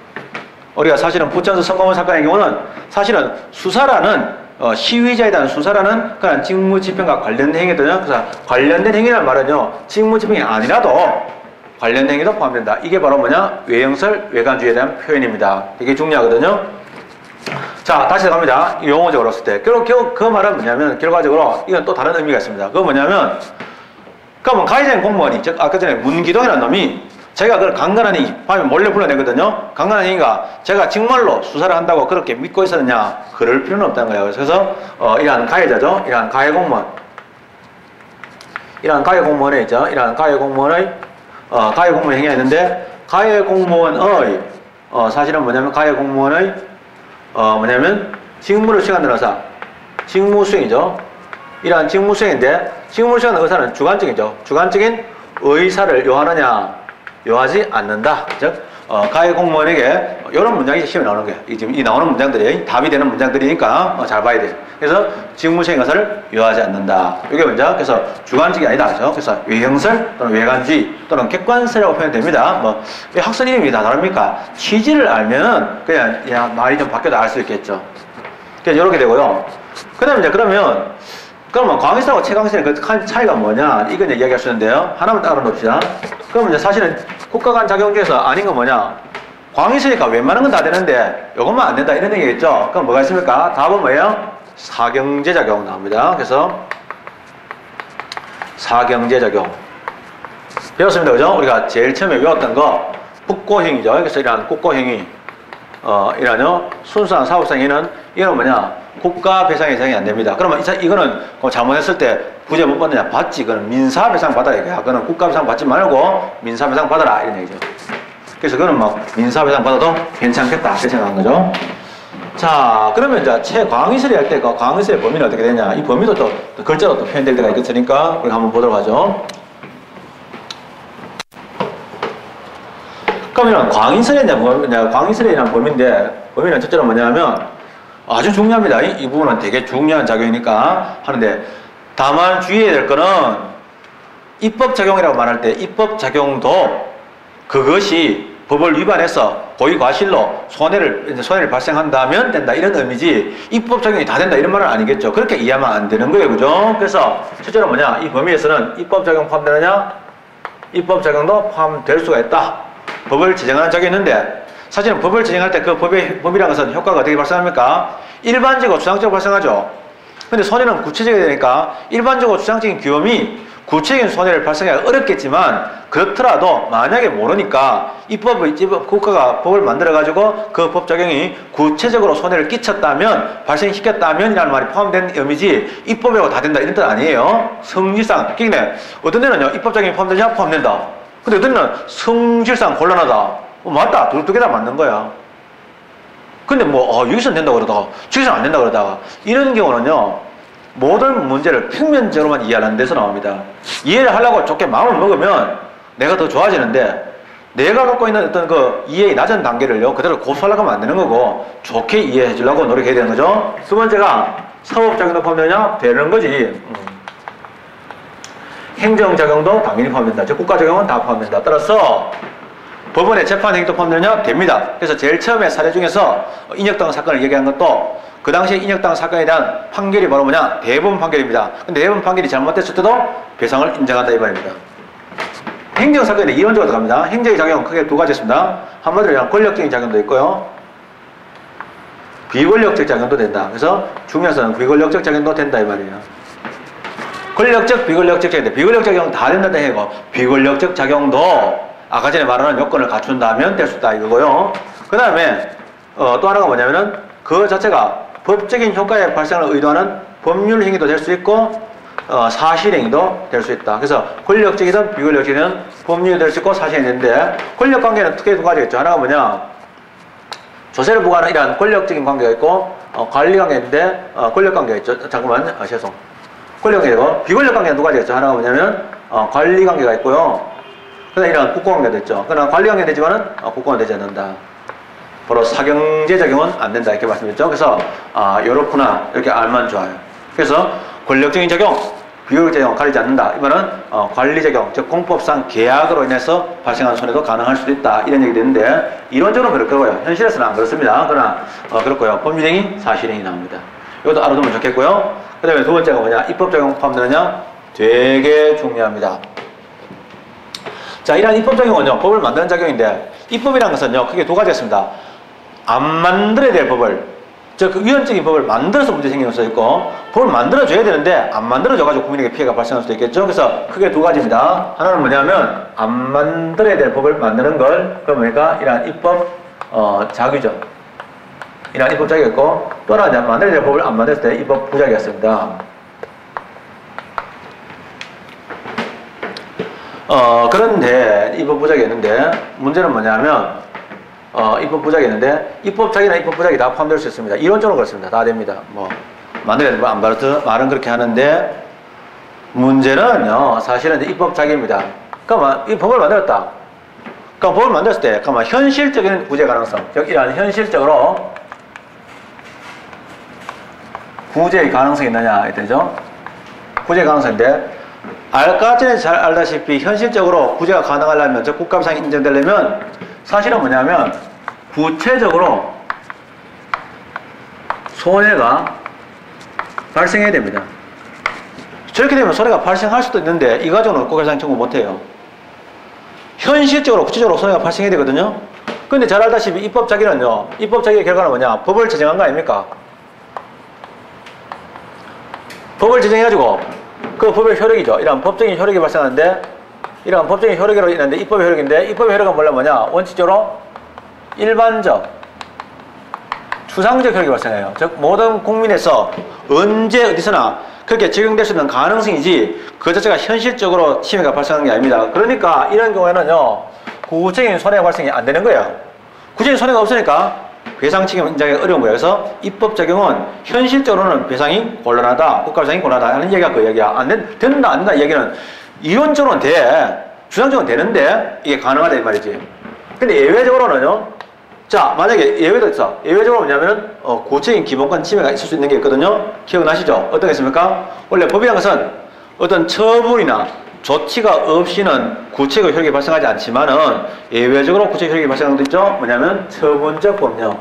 우리가 사실은 부천서 성고문 사건의 경우는 사실은 수사라는 시위자에 대한 수사라는 그런 직무집행과 관련된 행위거든요. 그래서 관련된 행위라는 말은요 직무집행이 아니라도 관련된 행위도 포함된다. 이게 바로 뭐냐 외형설 외관주의에 대한 표현입니다. 되게 중요하거든요. 자 다시 갑니다. 용어적으로 봤을 때 그 말은 뭐냐면 결과적으로 이건 또 다른 의미가 있습니다. 그건 뭐냐면 그러면 가해자인 공무원이 즉 아까 전에 문기동이라는 놈이 제가 그걸 강간한 행위 밤에 몰래 불러내거든요. 강간한 행위가 제가 정말로 수사를 한다고 그렇게 믿고 있었느냐 그럴 필요는 없다는 거예요. 그래서 이러한 가해자죠. 이러한 가해 공무원 이러한 가해 공무원의 있죠. 이러한 가해 공무원의 가해 공무원 행위가 있는데 가해 공무원의 사실은 뭐냐면 가해 공무원의 뭐냐면 직무를 시간 내어서 직무 수행이죠. 이러한 직무 수행인데 직무 수행하는 의사는 주관적이죠. 주관적인 의사를 요하느냐 요하지 않는다. 즉 가해 공무원에게 이런 문장이 시험에 나오는 거예요. 지금 이 나오는 문장들이 답이 되는 문장들이니까 잘 봐야 돼요. 그래서 직무 수행 의사를 요하지 않는다. 이게 먼저 그래서 주관적이 아니다. 그렇죠? 그래서 외형설 또는 외관주의 또는 객관설이라고 표현됩니다. 뭐 학설 이름이 다 다릅니까? 취지를 알면 그냥 말이 좀 바뀌어도 알 수 있겠죠. 그래서 이렇게 되고요. 그다음에 이제 그러면 광의설하고 최강의설의 그 차이가 뭐냐? 이건 이제 이야기할 수 있는데요. 하나만 따로 놓읍시다. 그러면 이제 사실은 국가 간 작용 중에서 아닌 건 뭐냐? 광의설이니까 웬만한 건 다 되는데 이것만 안 된다 이런 얘기겠죠. 그럼 뭐가 있습니까? 답은 뭐예요? 사경제작용 나옵니다. 그래서 사경제작용 배웠습니다. 그죠? 우리가 제일 처음에 외웠던 거 북고행위죠. 그래서 이러한 국고행위 이러한 순수한 사업상에는 이거는 뭐냐? 국가 배상 예상이 안 됩니다. 그러면 이거는 잘못했을 때 부재 못 받느냐? 받지. 그거는 민사 배상 받아야 돼. 그거는 국가 배상 받지 말고 민사 배상 받아라 이런 얘기죠. 그래서 그거는 막 민사 배상 받아도 괜찮겠다 이렇게 생각한 거죠. 자, 그러면 이제 최광의설이 할 때 그 광의설의 범위는 어떻게 되냐? 이 범위도 또 글자로 또 표현될 때가 있으니까 우리 한번 보도록 하죠. 그러면 광의설에 광의설이라는 범위는 첫째로 뭐냐면 아주 중요합니다. 이 부분은 되게 중요한 작용이니까 하는데 다만 주의해야 될 거는 입법작용이라고 말할 때 입법작용도 그것이 법을 위반해서 고의과실로 손해를 발생한다면 된다 이런 의미지 입법작용이 다 된다 이런 말은 아니겠죠. 그렇게 이해하면 안 되는 거예요. 그죠? 그래서 실제로 뭐냐 이 범위에서는 입법작용 포함되느냐 입법작용도 포함될 수가 있다. 법을 제정하는 작용이 있는데 사실은 법을 제정할 때 그 법이라는 것은 효과가 어떻게 발생합니까? 일반적이고 주장적으로 발생하죠. 근데 손해는 구체적이 되니까 일반적으로 주장적인 규범이 구체적인 손해를 발생하기 어렵겠지만 그렇더라도 만약에 모르니까 국가가 법을 만들어가지고 그 법 적용이 구체적으로 손해를 끼쳤다면 발생시켰다면 이라는 말이 포함된 의미지 입법이라고 다 된다 이런 뜻 아니에요. 성질상 그러니까 어떤 데는요 입법 적용이 포함되냐 포함된다. 근데 어떤 데는 성질상 곤란하다. 맞다. 두 개 다 맞는 거야. 근데 여기서는 된다고 그러다가 저기서는 안 된다고 그러다가 이런 경우는요 모든 문제를 평면적으로만 이해하는 데서 나옵니다. 이해를 하려고 좋게 마음을 먹으면 내가 더 좋아지는데 내가 갖고 있는 어떤 그 이해의 낮은 단계를요 그대로 고수하려고 하면 안 되는 거고 좋게 이해해 주려고 노력해야 되는 거죠. 두 번째가 사법작용도 포함되냐? 되는 거지. 행정작용도 당연히 포함된다. 즉 국가작용은 다 포함된다. 따라서 법원의 재판행위도 포함되냐? 됩니다. 그래서 제일 처음에 사례 중에서 인혁당 사건을 얘기한 것도 그 당시에 인혁당 사건에 대한 판결이 바로 뭐냐? 대법원 판결입니다. 근데 대법원 판결이 잘못됐을 때도 배상을 인정한다 이 말입니다. 행정사건에 이론적으로 들어갑니다. 행정의 작용은 크게 두 가지 있습니다. 한마디로 권력적인 작용도 있고요. 비권력적 작용도 된다. 그래서 중요해서는 비권력적 작용도 된다 이 말이에요. 권력적, 비권력적 작용인데 비권력적 작용은 다 된다는 얘기고 비권력적 작용도 아까 전에 말하는 요건을 갖춘다면 될 수 있다 이거고요. 그 다음에 또 하나가 뭐냐면은 그 자체가 법적인 효과에 발생을 의도하는 법률 행위도 될 수 있고 사실행위도 될 수 있다. 그래서 권력적이든 비권력적이든 법률이 될 수 있고 사실행위 되는데 권력관계는 크게 두 가지가 있죠. 하나가 뭐냐 조세를 부과하는 이러한 권력적인 관계가 있고 관리관계인데 권력관계가 있죠. 잠깐만 죄송 권력관계고 비권력관계는 두 가지가 있죠. 하나가 뭐냐면 관리관계가 있고요. 그다음 이런 국고관계도 있죠. 그러나 관리관계 되지만은 국고는 되지 않는다. 바로 사경제작용은 안 된다 이렇게 말씀드렸죠. 그래서 요렇구나 이렇게 알면 좋아요. 그래서 권력적인 작용, 비효율적 작용 가리지 않는다. 이 말은 관리작용, 즉 공법상 계약으로 인해서 발생한 손해도 가능할 수도 있다 이런 얘기도 있는데 이론적으로 그럴 거고요. 현실에서는 안 그렇습니다. 그러나 그렇고요. 법률행위, 사실행위 나옵니다. 이것도 알아두면 좋겠고요. 그 다음에 두 번째가 뭐냐? 입법작용 포함되느냐? 되게 중요합니다. 자, 이러한 입법작용은요, 법을 만드는 작용인데, 입법이라는 것은요, 크게 두 가지가 있습니다. 안 만들어야 될 법을, 즉, 그 위헌적인 법을 만들어서 문제 생기는 수도 있고, 법을 만들어줘야 되는데, 안 만들어줘가지고 국민에게 피해가 발생할 수도 있겠죠. 그래서 크게 두 가지입니다. 하나는 뭐냐면, 안 만들어야 될 법을 만드는 걸, 그러니까, 이러한 입법, 자규죠. 이러한 입법 자규가 있고, 또 하나는 만들어야 될 법을 안 만들었을 때 입법 부작위가 있습니다. 그런데 입법 부작이 있는데 문제는 뭐냐면 입법 부작이 있는데 입법작이나 입법 부작이 다 포함될 수 있습니다. 이론적으로 그렇습니다. 다 됩니다. 뭐 만약에 안 받았든 말은 그렇게 하는데 문제는요 사실은 이제 입법작입니다. 그러면 이 법을 만들었다. 그럼 법을 만들었을 때 그러면 현실적인 구제 가능성, 즉 이러한 현실적으로 구제의 가능성이 있느냐 이때죠. 구제 가능성인데 아까 전에 잘 알다시피 현실적으로 구제가 가능하려면 즉 국가비상이 인정되려면 사실은 뭐냐면 구체적으로 손해가 발생해야 됩니다. 저렇게 되면 손해가 발생할 수도 있는데 이 가지고는 국가비상 청구 못해요. 현실적으로 구체적으로 손해가 발생해야 되거든요. 근데 잘 알다시피 입법작위는요 입법작위의 결과는 뭐냐 법을 제정한 거 아닙니까? 법을 제정해가지고 그 법의 효력이죠. 이런 법적인 효력이 발생하는데 이런 법적인 효력으로 있는데 입법의 효력인데 입법의 효력은 뭐냐 원칙적으로 일반적 추상적 효력이 발생해요. 즉 모든 국민에서 언제 어디서나 그렇게 적용될 수 있는 가능성이지 그 자체가 현실적으로 침해가 발생하는 게 아닙니다. 그러니까 이런 경우에는요 구체적인 손해가 발생이 안 되는 거예요. 구체적인 손해가 없으니까 배상 책임 인정하기가 어려운 거예요. 그래서 입법 적용은 현실적으로는 배상이 곤란하다, 국가배상이 곤란하다 하는 얘기가 그 얘기야. 된다 안 된다 이 얘기는 이론적으로는 돼, 주장적으로는 되는데 이게 가능하다 이 말이지. 근데 예외적으로는요. 자 만약에 예외도 있어. 예외적으로 뭐냐면은 구체적인 기본권 침해가 있을 수 있는 게 있거든요. 기억나시죠? 어떤 게 있습니까? 원래 법이라는 것은 어떤 처분이나 조치가 없이는 구체적 효력이 발생하지 않지만은 예외적으로 구체적 효력이 발생하는 것도 있죠. 뭐냐면 처분적 법령.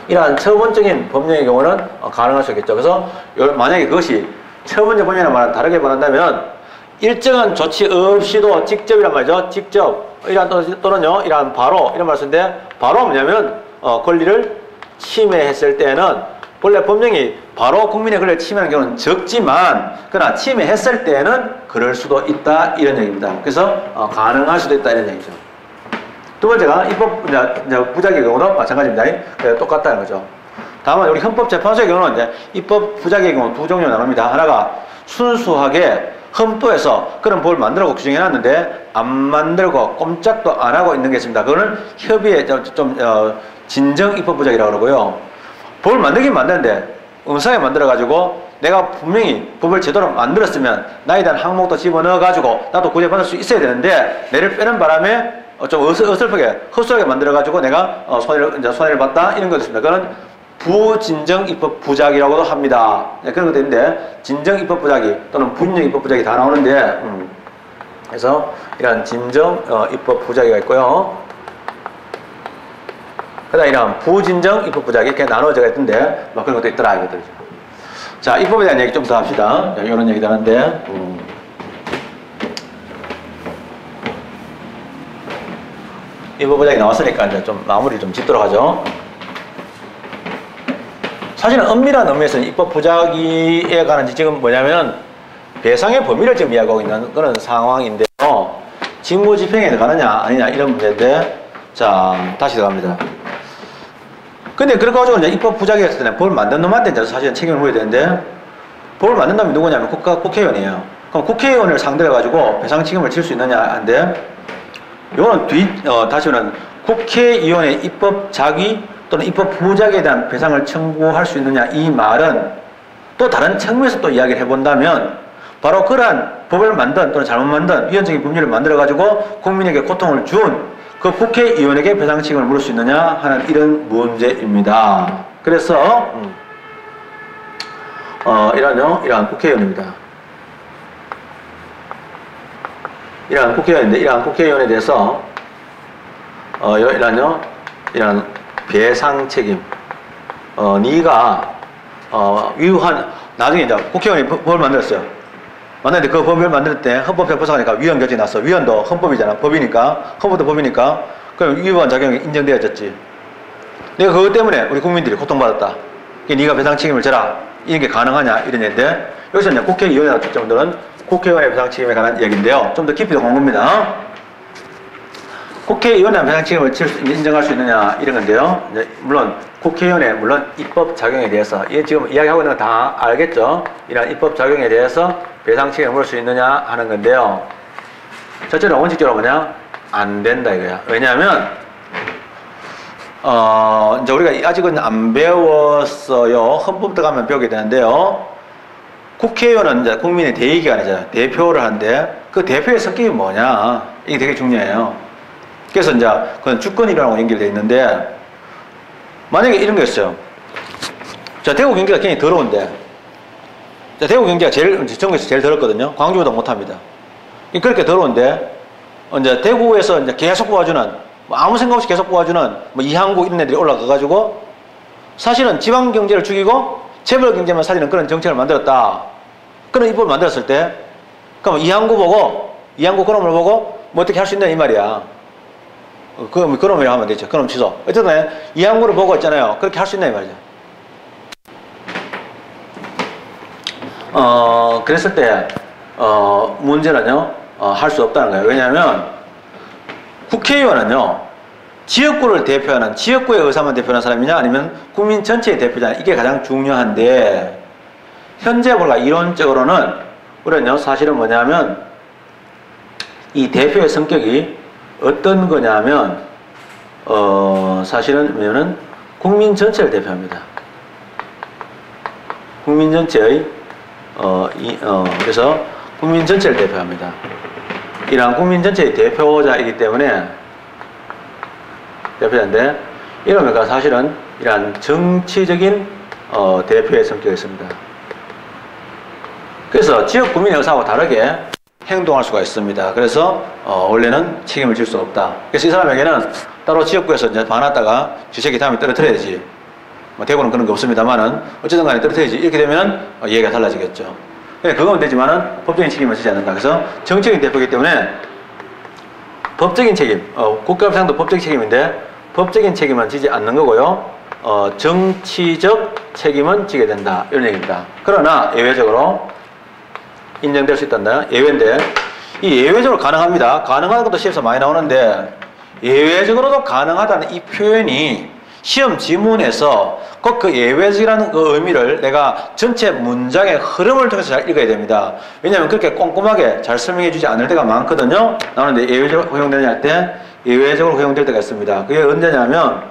이러한 처분적인 법령의 경우는 가능할 수 있겠죠. 그래서 만약에 그것이 처분적 법령이랑 말은 다르게 말한다면 일정한 조치 없이도 직접이란 말이죠. 직접 이러한 또는요 이러한 바로 이런 말씀인데 바로 뭐냐면 권리를 침해했을 때는 원래 법령이 바로 국민의 권리를 침해하는 경우는 적지만 그러나 침해했을 때는 그럴 수도 있다 이런 얘기입니다. 그래서 가능할 수도 있다 이런 얘기죠. 두 번째가 입법 부작의 경우도 마찬가지입니다. 똑같다는 거죠. 다만 우리 헌법재판소의 경우는 이제 입법 부작의 경우 두 종류로 나눕니다. 하나가 순수하게 헌법에서 그런 법을 만들고 규정해놨는데 안 만들고 꼼짝도 안 하고 있는 게 있습니다. 그거는 협의의 진정 입법 부작이라고 그러고요. 법을 만들긴 만드는데 음성에 만들어가지고 내가 분명히 법을 제대로 만들었으면 나에 대한 항목도 집어넣어가지고 나도 구제받을 수 있어야 되는데 내를 빼는 바람에 좀 어설프게 헛소리하게 만들어가지고 내가 손해를 봤다 이런 것도 있습니다. 그건 부진정 입법 부작이라고도 합니다. 그런 것도 있는데 진정 입법 부작이 또는 부진정 입법 부작이 다 나오는데 그래서 이런 진정 입법 부작위가 있고요. 그다음 이런 부진정 입법 부작이 이렇게 나눠져 있던데 뭐 그런 것도 있더라 이것들. 자 입법에 대한 얘기 좀 더 합시다. 이런 얘기도 하는데 입법 부작이 나왔으니까 이제 좀 마무리 좀 짓도록 하죠. 사실은 엄밀한 의미에서는 입법 부작위에 관한 지금 뭐냐면 배상의 범위를 지금 이야기하고 있는 그런 상황인데요. 직무집행에 가느냐 아니냐 이런 문제인데 자 다시 들어갑니다. 근데 그렇게 가지고 이제 입법 부작위 했을 때는 법을 만든 놈한테 이제 사실은 책임을 물어야 되는데 법을 만든 놈이 누구냐면 국회의원이에요. 그럼 국회의원을 상대로 가지고 배상 책임을 질 수 있느냐 한데 이거는 다시는 국회의원의 입법 작위 또는 입법 부작위에 대한 배상을 청구할 수 있느냐 이 말은 또 다른 측면에서 또 이야기를 해본다면 바로 그러한 법을 만든 또는 잘못 만든 위헌적인 법률을 만들어 가지고 국민에게 고통을 준 그 국회의원에게 배상 책임을 물을 수 있느냐 하는 이런 문제입니다. 그래서 이러한 국회의원입니다. 이러한 국회의원인데 이러한 국회의원에 대해서 이러한 배상 책임 네가 위헌 나중에 이제 국회의원이 법을 만들었어요. 만약에 그 법을 만들 때 헌법재판소가 위헌 결정이 났어. 위헌도 헌법이잖아. 법이니까. 헌법도 법이니까. 그럼 위헌 작용이 인정되어졌지. 내가 그것 때문에 우리 국민들이 고통받았다. 네가 배상 책임을 져라. 이런 게 가능하냐 이런 얘기인데 여기서 이제 국회의원이나 초점들은 국회의원의 배상 책임에 관한 얘기인데요. 좀 더 깊이 들어간 겁니다. 국회의원의 배상 책임을 인정할 수 있느냐 이런 건데요. 이제 물론 국회의원의 입법 작용에 대해서 이게 지금 이야기하고 있는 거 다 알겠죠? 이런 입법 작용에 대해서 배상 책임을 물을 수 있느냐 하는 건데요. 첫째는 원칙적으로 뭐냐? 안 된다 이거야. 왜냐하면 이제 우리가 아직은 안 배웠어요. 헌법 들어가면 배우게 되는데요. 국회의원은 이제 국민의 대의기관이잖아요. 대표를 하는데 그 대표의 성격이 뭐냐 이게 되게 중요해요. 그래서 이제 그건 주권이라고 연결되어 있는데 만약에 이런 거였어요. 자, 대구 경기가 굉장히 더러운데 자, 대구 경기가 전국에서 제일 더럽거든요. 광주보다 못합니다. 그렇게 더러운데 이제 대구에서 이제 계속 뽑아주는 아무 생각 없이 계속 뽑아주는 이항구 이런 애들이 올라가가지고 사실은 지방 경제를 죽이고 재벌 경제만 살리는 그런 정책을 만들었다. 그런 입법을 만들었을 때 그럼 이항구 그놈을 보고 뭐 어떻게 할 수 있냐 이 말이야. 그놈이라고 하면 되죠. 그놈 취소. 어쨌든 이항구를 보고 있잖아요. 그렇게 할 수 있냐 이 말이죠. 그랬을 때 문제는요 할 수 없다는 거예요. 왜냐하면 국회의원은요 지역구를 대표하는 지역구의 의사만 대표하는 사람이냐 아니면 국민 전체의 대표냐 이게 가장 중요한데 현재 우리가 이론적으로는 우리는요 사실은 뭐냐면 이 대표의 성격이 어떤 거냐면 사실은 뭐냐면 국민 전체를 대표합니다. 국민 전체의 그래서 국민 전체를 대표합니다. 이러한 국민 전체의 대표자이기 때문에 대표자인데 이러니까 사실은 이러한 정치적인 대표의 성격이 있습니다. 그래서 지역 국민의 의사하고 다르게 행동할 수가 있습니다. 그래서 원래는 책임을 질 수 없다. 그래서 이 사람에게는 따로 지역구에서 이제 반았다가 주식이 다음에 떨어뜨려야지. 뭐 대구는 그런 게 없습니다만은 어쨌든 간에 떨어뜨려야지. 이렇게 되면 얘기가 달라지겠죠. 그건 되지만은 법적인 책임을 지지 않는다. 그래서 정치적인 대표이기 때문에 법적인 책임, 국가비상도 법적인 책임인데 법적인 책임은 지지 않는 거고요. 정치적 책임은 지게 된다. 이런 얘기입니다. 그러나 예외적으로 인정될 수 있단다. 예외인데 이 예외적으로 가능합니다. 가능한 것도 시험에서 많이 나오는데 예외적으로도 가능하다는 이 표현이 시험 지문에서 꼭 그 예외적이라는 그 의미를 내가 전체 문장의 흐름을 통해서 잘 읽어야 됩니다. 왜냐하면 그렇게 꼼꼼하게 잘 설명해 주지 않을 때가 많거든요. 나오는데 예외적으로 허용되느냐 할 때 예외적으로 허용될 때가 있습니다. 그게 언제냐면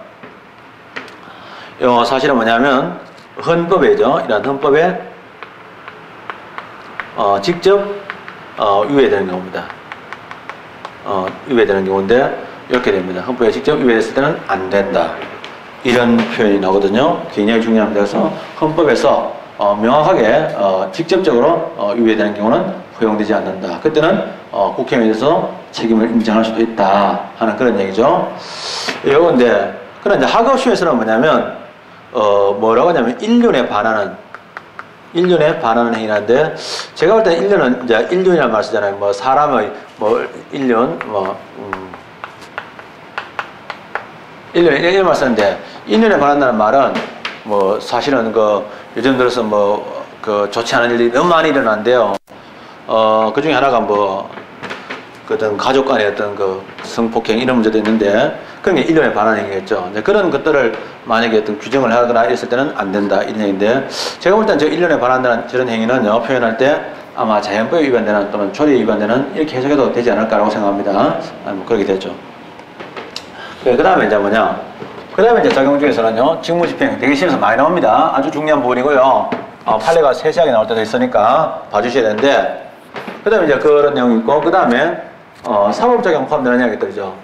사실은 뭐냐면 헌법에죠. 이런 헌법에 직접 위배되는 경우입니다. 위배되는 경우인데 이렇게 됩니다. 헌법에 직접 위배됐을 때는 안 된다. 이런 표현이 나오거든요. 굉장히 중요합니다. 그래서 헌법에서 명확하게 직접적으로 위배되는 경우는 허용되지 않는다. 그때는 국회의원에서 책임을 인정할 수도 있다 하는 그런 얘기죠. 이건데 그런 이제 학업 시험에서는 뭐냐면 뭐라고 하냐면 인륜에 반하는 행위인데 제가 볼 때는 인륜은 이제 인륜이라는 말 쓰잖아요. 뭐 사람의 뭐 인륜 이런 말 쓰는데 인륜에 반한다는 말은 뭐 사실은 요즘 들어서 좋지 않은 일들이 너무 많이 일어나는데요. 그 중에 하나가 어떤 가족 간의 어떤 성폭행 이런 문제도 있는데 그런 게 인륜에 반하는 행위겠죠. 이제 그런 것들을 만약에 어떤 규정을 하거나 이랬을 때는 안 된다 이런 얘기인데 제가 볼 때는 저 인륜에 반한다는 저런 행위는요 표현할 때 아마 자연법에 위반되는 또는 초리에 위반되는 이렇게 해석해도 되지 않을까라고 생각합니다. 그렇게 되죠. 그 다음에 이제 그 다음에 이제 적용 중에서는요, 직무집행 되게 시험에서 많이 나옵니다. 아주 중요한 부분이고요. 판례가 세세하게 나올 때도 있으니까 봐주셔야 되는데, 그 다음에 이제 그런 내용이 있고, 그 다음에, 사법적용 포함되느냐 하겠더죠.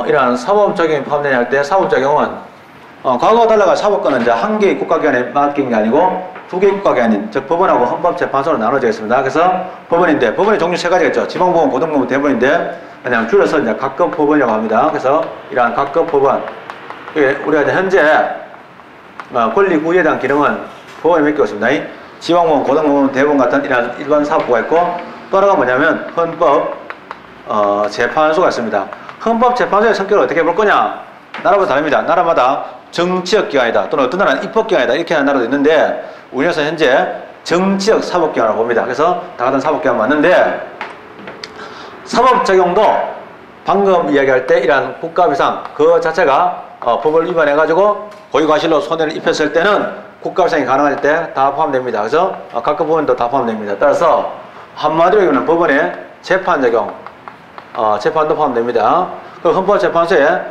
이러한 사법적용이 포함되냐 할 때, 사법적용은, 과거와 달라가 사법권은 이제 한 개의 국가기관에 맡긴 게 아니고, 두 개의 국가기관인, 즉 법원하고 헌법재판소로 나눠져 있습니다. 그래서 법원인데, 법원의 종류 세 가지가 있죠. 지방법원, 고등법원, 대법원인데, 그냥 줄여서 이제 각급 법원이라고 합니다. 그래서 이러한 각급 법원, 우리가 이제 현재 권리 구제에 대한 기능은 법원에 맡기고 있습니다. 지방법원, 고등법원, 대법원 같은 이러한 일반 사법부가 있고 또 하나가 뭐냐면 헌법 재판소가 있습니다. 헌법 재판소의 성격을 어떻게 볼 거냐? 나라마다 다릅니다. 나라마다 정치적 기관이다 또는 어떤 나라는 입법기관이다 이렇게 하는 나라도 있는데 우리나라에서 현재 정치적 사법기관이라고 봅니다. 그래서 다 같은 사법기관 맞는데 사법 적용도 방금 이야기할 때 이러한 국가비상 그 자체가 법을 위반해가지고 고의과실로 손해를 입혔을 때는 국가비상이 가능할 때 다 포함됩니다. 그래서 각급 법원도 다 포함됩니다. 따라서 한마디로 얘기하면 법원의 재판 적용 재판도 포함됩니다. 그 헌법재판소에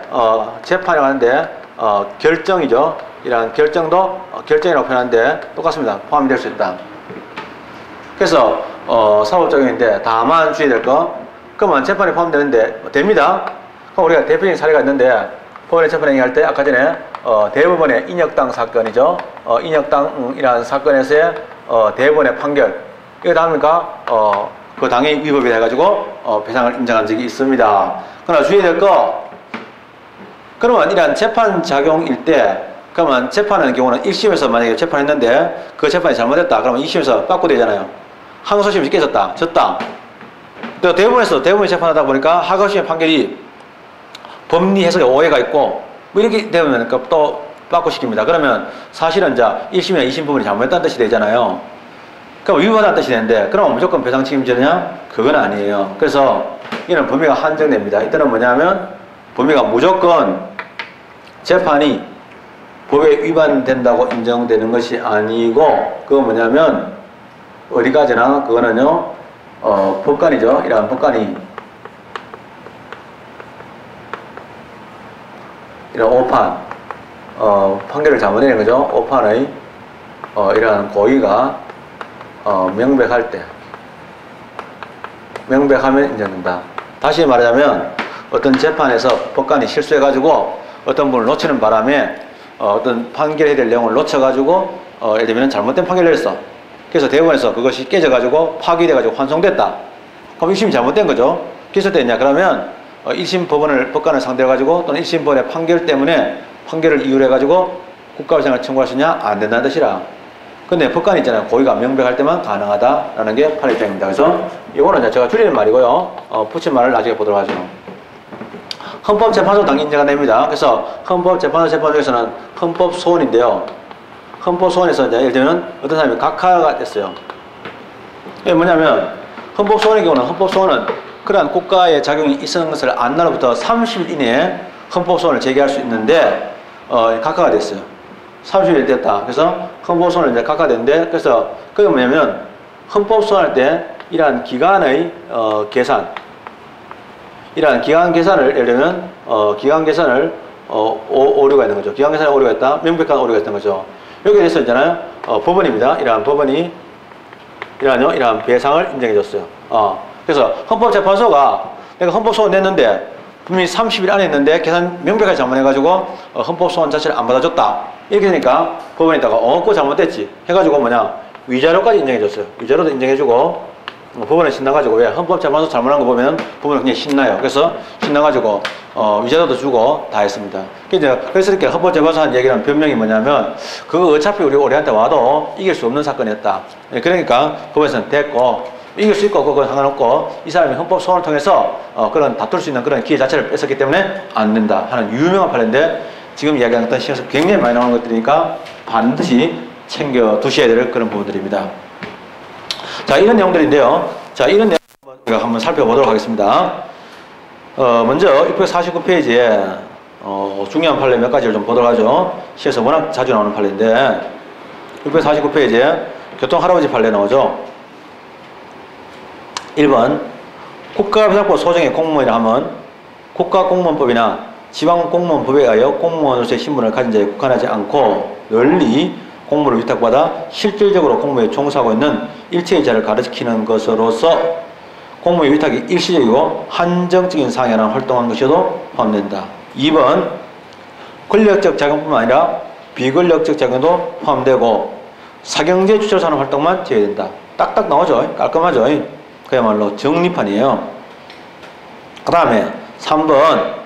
재판이 하는데 결정이죠. 이러한 결정도 결정이라고 표현하는데 똑같습니다. 포함이 될 수 있다. 그래서 사법적용인데 다만 주의될 거 그러면 재판이 포함되는데 됩니다. 그럼 우리가 대표적인 사례가 있는데 법원의 재판 행위할 때 아까 전에 대법원의 인혁당 사건이죠. 인혁당이라는 사건에서의 대법원의 판결 이거 다음이니까 그 당의 위법이 돼가지고 배상을 인정한 적이 있습니다. 그러나 주의될 거 그러면 이러한 재판 작용일 때 그러면 재판하는 경우는 1심에서 만약에 재판했는데 그 재판이 잘못됐다. 그러면 2심에서 빠꾸 되잖아요. 항소심이 깨졌다. 졌다. 또 대법원이 재판하다 보니까 하급심의 판결이 법리 해석에 오해가 있고 뭐 이렇게 되면 또 빠꾸시킵니다. 그러면 사실은 이제 1심이나 2심 부분이 잘못했다는 뜻이 되잖아요. 그럼 위반한 뜻이 되는데 그럼 무조건 배상 책임지느냐? 그건 아니에요. 그래서 이는 범위가 한정됩니다. 이때는 뭐냐면 범위가 무조건 재판이 법에 위반된다고 인정되는 것이 아니고 그건 뭐냐면 어디까지나 그거는요 법관이죠. 이러한 법관이 이런 오판 판결을 잘못내는 거죠. 오판의 이러한 고의가 명백할 때 명백하면 인정된다. 다시 말하자면 어떤 재판에서 법관이 실수해가지고 어떤 분을 놓치는 바람에 어떤 판결해야 될 내용을 놓쳐가지고 예를 들면 잘못된 판결을 했어. 그래서 대법원에서 그것이 깨져가지고 파기돼가지고 환송됐다. 그럼 1심이 잘못된 거죠. 기소됐냐? 그러면 1심 법관을 상대로 가지고 또는 1심 법원의 판결 때문에 판결을 이유로 해가지고 국가배상을 청구할 수 있냐? 안 된다는 뜻이라. 근데 법관이 있잖아요. 고의가 명백할 때만 가능하다라는 게 판례 입장입니다. 그래서 이거는 제가 줄이는 말이고요. 붙인 말을 나중에 보도록 하죠. 헌법재판소 당 인정이 됩니다. 그래서 헌법재판소에서는 헌법소원인데요. 헌법소원에서 이제 예를 들면 어떤 사람이 각하가 됐어요. 이게 뭐냐면 헌법소원의 경우는 헌법소원은 그러한 국가의 작용이 있었는 것을 안 날로부터 30일 이내에 헌법소원을 제기할 수 있는데 각하가 됐어요. 30일 됐다. 그래서 헌법소원을 이제 각하됐는데 그래서 그게 뭐냐면 헌법소원할 때 이러한 기간의 계산 이러한 기간 계산을 예를 들면 기간 계산을 오류가 있는 거죠. 기간 계산에 오류가 있다. 명백한 오류가 있는 거죠. 여기에 대해서 있잖아요. 법원입니다. 이러한 법원이 이러한 배상을 인정해 줬어요. 그래서 헌법재판소가 내가 헌법소원 냈는데 분명히 30일 안에 했는데 계산 명백하게 잘못해가지고 헌법소원 자체를 안 받아줬다. 이렇게 되니까 법원에다가 그거 잘못됐지 해가지고 위자료까지 인정해 줬어요. 위자료도 인정해주고 법원에 신나가지고 왜 헌법재판소 잘못한 거 보면 법원은 그냥 신나요. 그래서 신나가지고 위자료도 주고 다 했습니다. 그래서 이렇게 헌법재판소 한 얘기는 변명이 뭐냐면 그거 어차피 우리한테 와도 이길 수 없는 사건이었다. 그러니까 법원에서는 됐고 이길 수 있고 그건 상관없고 이 사람이 헌법소원을 통해서 그런 다툴 수 있는 그런 기회 자체를 뺏었기 때문에 안 된다 하는 유명한 판례인데 지금 이야기하는 어떤 시에서 굉장히 많이 나오는 것들이니까 반드시 챙겨 두셔야 될 그런 부분들입니다. 자, 이런 내용들인데요. 자, 이런 내용 우리가 한번 살펴보도록 하겠습니다. 먼저 649페이지에 중요한 판례 몇 가지를 좀 보도록 하죠. 시에서 워낙 자주 나오는 판례인데 649페이지에 교통할아버지 판례 나오죠. 1번 국가배상법 소정의 공무원이라 하면 국가공무원법이나 지방공무원법에 의하여 공무원으로서의 신분을 가진 자에 국한하지 않고 널리 공무를 위탁받아 실질적으로 공무에 종사하고 있는 일체의 자를 가르치는 것으로서 공무의 위탁이 일시적이고 한정적인 상황에 활동한 것이어도 포함된다. 2번 권력적 작용뿐만 아니라 비권력적 작용도 포함되고 사경제 주체로 하는 활동만 제외된다. 딱딱 나오죠. 깔끔하죠. 그야말로 정리판이에요. 그 다음에 3번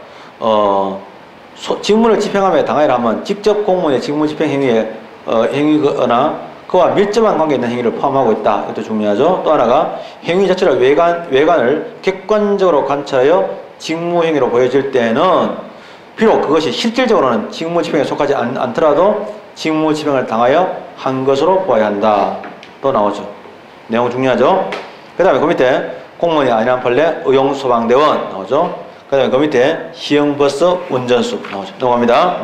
직무를 집행함에 당하여라 하면 직접 공무원의 직무 집행 행위거나 그와 밀접한 관계 있는 행위를 포함하고 있다. 이것도 중요하죠. 또 하나가 행위 자체를 외관을 객관적으로 관찰하여 직무행위로 보여질 때는 비록 그것이 실질적으로는 직무집행에 속하지 않더라도 직무집행을 당하여 한 것으로 보아야 한다. 또 나오죠. 내용 중요하죠. 그 다음에 그 밑에 공무원이 아니란 판례 의용소방대원 나오죠. 그 다음에 그 밑에 시흥버스 운전수 나오죠. 넘어갑니다.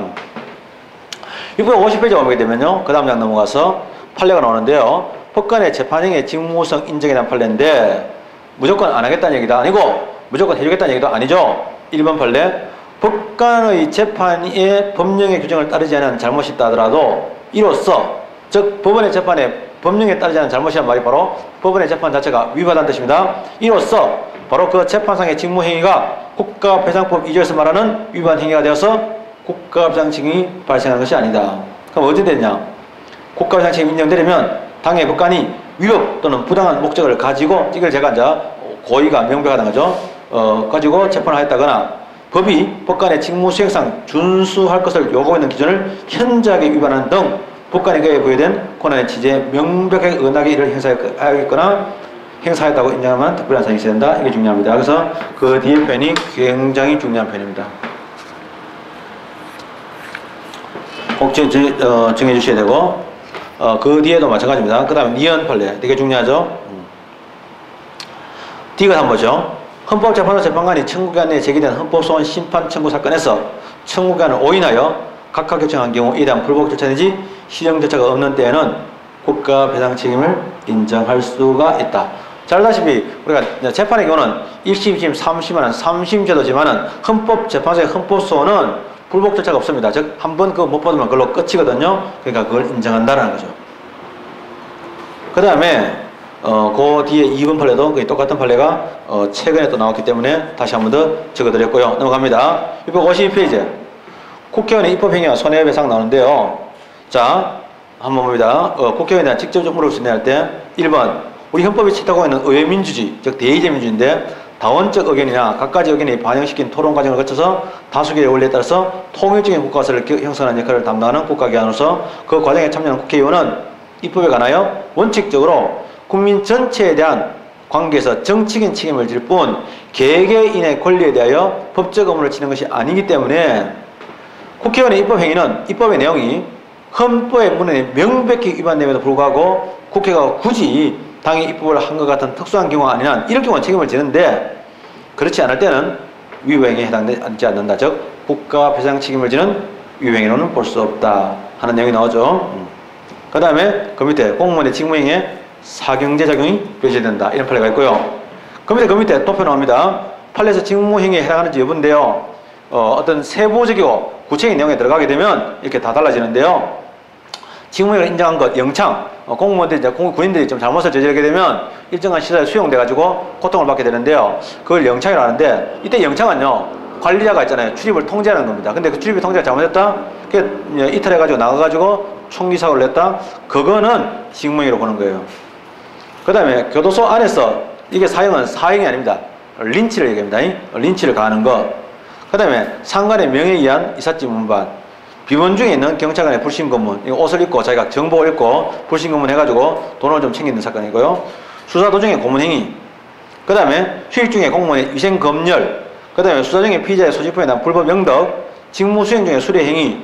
650페이지 오게 되면요. 그 다음 장 넘어가서 판례가 나오는데요. 법관의 재판행위의 직무성 인정에 대한 판례인데 무조건 안 하겠다는 얘기다. 아니고 무조건 해주겠다는 얘기도 아니죠. 1번 판례. 법관의 재판의 법령의 규정을 따르지 않은 잘못이 있다 하더라도 이로써, 즉 법원의 재판에 법령에 따르지 않은 잘못이란 말이 바로 법원의 재판 자체가 위반한 뜻입니다. 이로써 바로 그 재판상의 직무행위가 국가배상법 2조에서 말하는 위반 행위가 되어서 국가배상책임이 발생한 것이 아니다. 그럼 어찌 됐냐? 국가배상책임이 인정되려면 당해 법관이 위법 또는 부당한 목적을 가지고, 이걸 제가 이제 고의가 명백하다는 거죠. 가지고 재판을 하였다거나 법이 법관의 직무 수행상 준수할 것을 요구하는 기준을 현저하게 위반하는 등 법관에게 부여된 권한의 취지에 명백하게 은하게 이를 행사하였거나 행사했다고 인정하면 특별한 사항이 있어야 된다. 이게 중요합니다. 그래서 그 뒤에 표현이 굉장히 중요한 표현입니다. 꼭 정해 주셔야 되고, 그 뒤에도 마찬가지입니다. 그 다음에 니은 판례, 되게 중요하죠. D가 한번 보죠. 헌법재판소 재판관이 청구기관 내에 제기된 헌법소원 심판 청구 사건에서 청구기관을 오인하여 각하 결정한 경우 이에 대한 불복 절차 내지 실형 절차가 없는 때에는 국가배상 책임을 인정할 수가 있다. 잘 알다시피 우리가 재판의 경우는 1심, 2심, 3심은 3심 제도지만은 헌법재판소의 헌법소원은 불복 절차가 없습니다. 즉, 한 번 그거 못 받으면 그걸로 끝이거든요. 그러니까 그걸 인정한다라는 거죠. 그 다음에 그 뒤에 2번 판례도 거의 똑같은 판례가 최근에 또 나왔기 때문에 다시 한 번 더 적어드렸고요. 넘어갑니다. 652페이지. 국회의원의 입법행위와 손해배상 나오는데요. 자, 한번 봅니다. 국회의원에 대한 직접적 물을 수 있는 할 때 1번, 우리 헌법이 채택하고 있는 의회민주주의, 즉 대의제 민주주의인데 다원적 의견이나 각가지 의견이 반영시킨 토론 과정을 거쳐서 다수결의 원리에 따라서 통일적인 국가사를 형성하는 역할을 담당하는 국가기관으로서 그 과정에 참여하는 국회의원은 입법에 관하여 원칙적으로 국민 전체에 대한 관계에서 정치적인 책임을 질 뿐 개개인의 권리에 대하여 법적 의무를 지는 것이 아니기 때문에 국회의원의 입법행위는 입법의 내용이 헌법의 문헌에 명백히 위반됨에도 불구하고 국회가 굳이 당이 입법을 한 것 같은 특수한 경우가 아닌 한 이럴 경우는 책임을 지는데, 그렇지 않을 때는 위법행위에 해당되지 않는다. 즉 국가배상 책임을 지는 위법행위로는 볼 수 없다 하는 내용이 나오죠. 그 다음에 그 밑에 공무원의 직무행위에 사경제 작용이 배제된다. 이런 판례가 있고요. 그 밑에 또 표 나옵니다. 판례에서 직무행위에 해당하는지 여부인데요. 어떤 세부적이고 구체적인 내용에 들어가게 되면 이렇게 다 달라지는데요. 직무행위를 인정한 것, 영창, 공무원들이, 군인들이 좀 잘못을 저지르게 되면 일정한 시설에 수용돼가지고 고통을 받게 되는데요. 그걸 영창이라고 하는데, 이때 영창은요, 관리자가 있잖아요. 출입을 통제하는 겁니다. 근데 그 출입 통제가 잘못했다? 그게 이탈해가지고 나가가지고 총기 사고를 냈다? 그거는 직무행위로 보는 거예요. 그 다음에 교도소 안에서 이게 사형은 사형이 아닙니다. 린치를 얘기합니다. 린치를 가하는 것. 그 다음에 상관의 명예에 의한 이삿짐 운반. 비번 중에 있는 경찰관의 불신검문. 옷을 입고 자기가 정복을 입고 불신검문 해가지고 돈을 좀 챙기는 사건이고요. 수사 도중에 고문행위. 그 다음에 휴직 중에 공무원의 위생검열. 그 다음에 수사 중에 피의자의 소지품에 대한 불법 영덕. 직무 수행 중에 수뢰행위.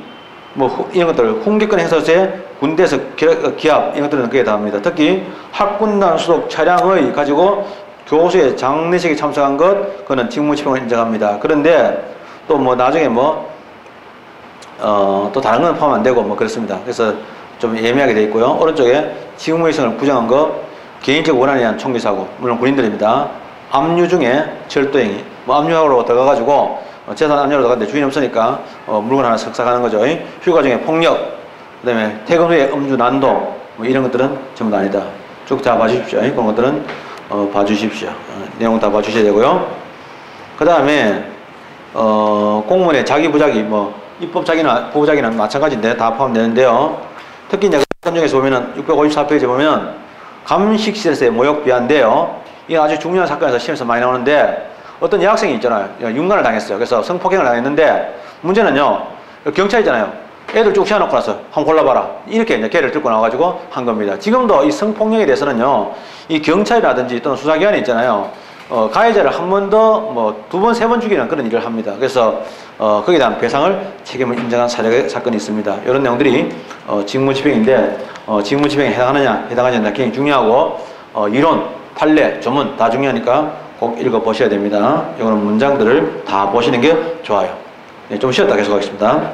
이런 것들, 훈계권 행사제, 군대에서 기합, 이런 것들은 그게 다합니다. 특히 학군단 수록 차량의 가지고 교수의 장례식에 참석한 것, 그거는 직무집행을 인정합니다. 그런데 또 나중에 또 다른 건 포함 안 되고 그렇습니다. 그래서 좀 예매하게 되어 있고요. 오른쪽에 직무위생을 부정한 것, 개인적 원한에 의한 총기사고, 물론 군인들입니다. 압류 중에 철도행위, 압류하러 들어가가지고 재산 압류하러 들어갔는데 주인 없으니까 물건 하나 삭삭하는 거죠. 휴가 중에 폭력, 그 다음에 퇴근 후에 음주 난동, 이런 것들은 전부 다 아니다. 쭉 다 봐주십시오. 그런 것들은 봐주십시오. 내용 다 봐주셔야 되고요. 그 다음에 공무원의 자기부자기, 입법자기나 부부자기는 마찬가지인데 다 포함되는데요. 특히 이제 그 중에서 보면은 654페이지 보면 감식실에서의 모욕 비하인데요. 이게 아주 중요한 사건에서 시험에서 많이 나오는데, 어떤 여학생이 있잖아요. 윤관을 당했어요. 그래서 성폭행을 당했는데, 문제는요, 경찰이잖아요. 애들 쭉 세워놓고 나서 한번 골라봐라. 이렇게 이제 걔를 들고 나와가지고 한 겁니다. 지금도 이 성폭력에 대해서는요, 이 경찰이라든지 또는 수사기관이 있잖아요. 가해자를 한 번 더, 두 번, 세 번 죽이는 그런 일을 합니다. 그래서, 거기에 대한 배상을 책임을 인정한 사건이 있습니다. 이런 내용들이, 직무집행인데, 직무집행에 해당하느냐, 해당하지 않느냐 굉장히 중요하고, 이론, 판례, 조문 다 중요하니까 꼭 읽어보셔야 됩니다. 이거는 문장들을 다 보시는 게 좋아요. 네, 좀 쉬었다 계속하겠습니다.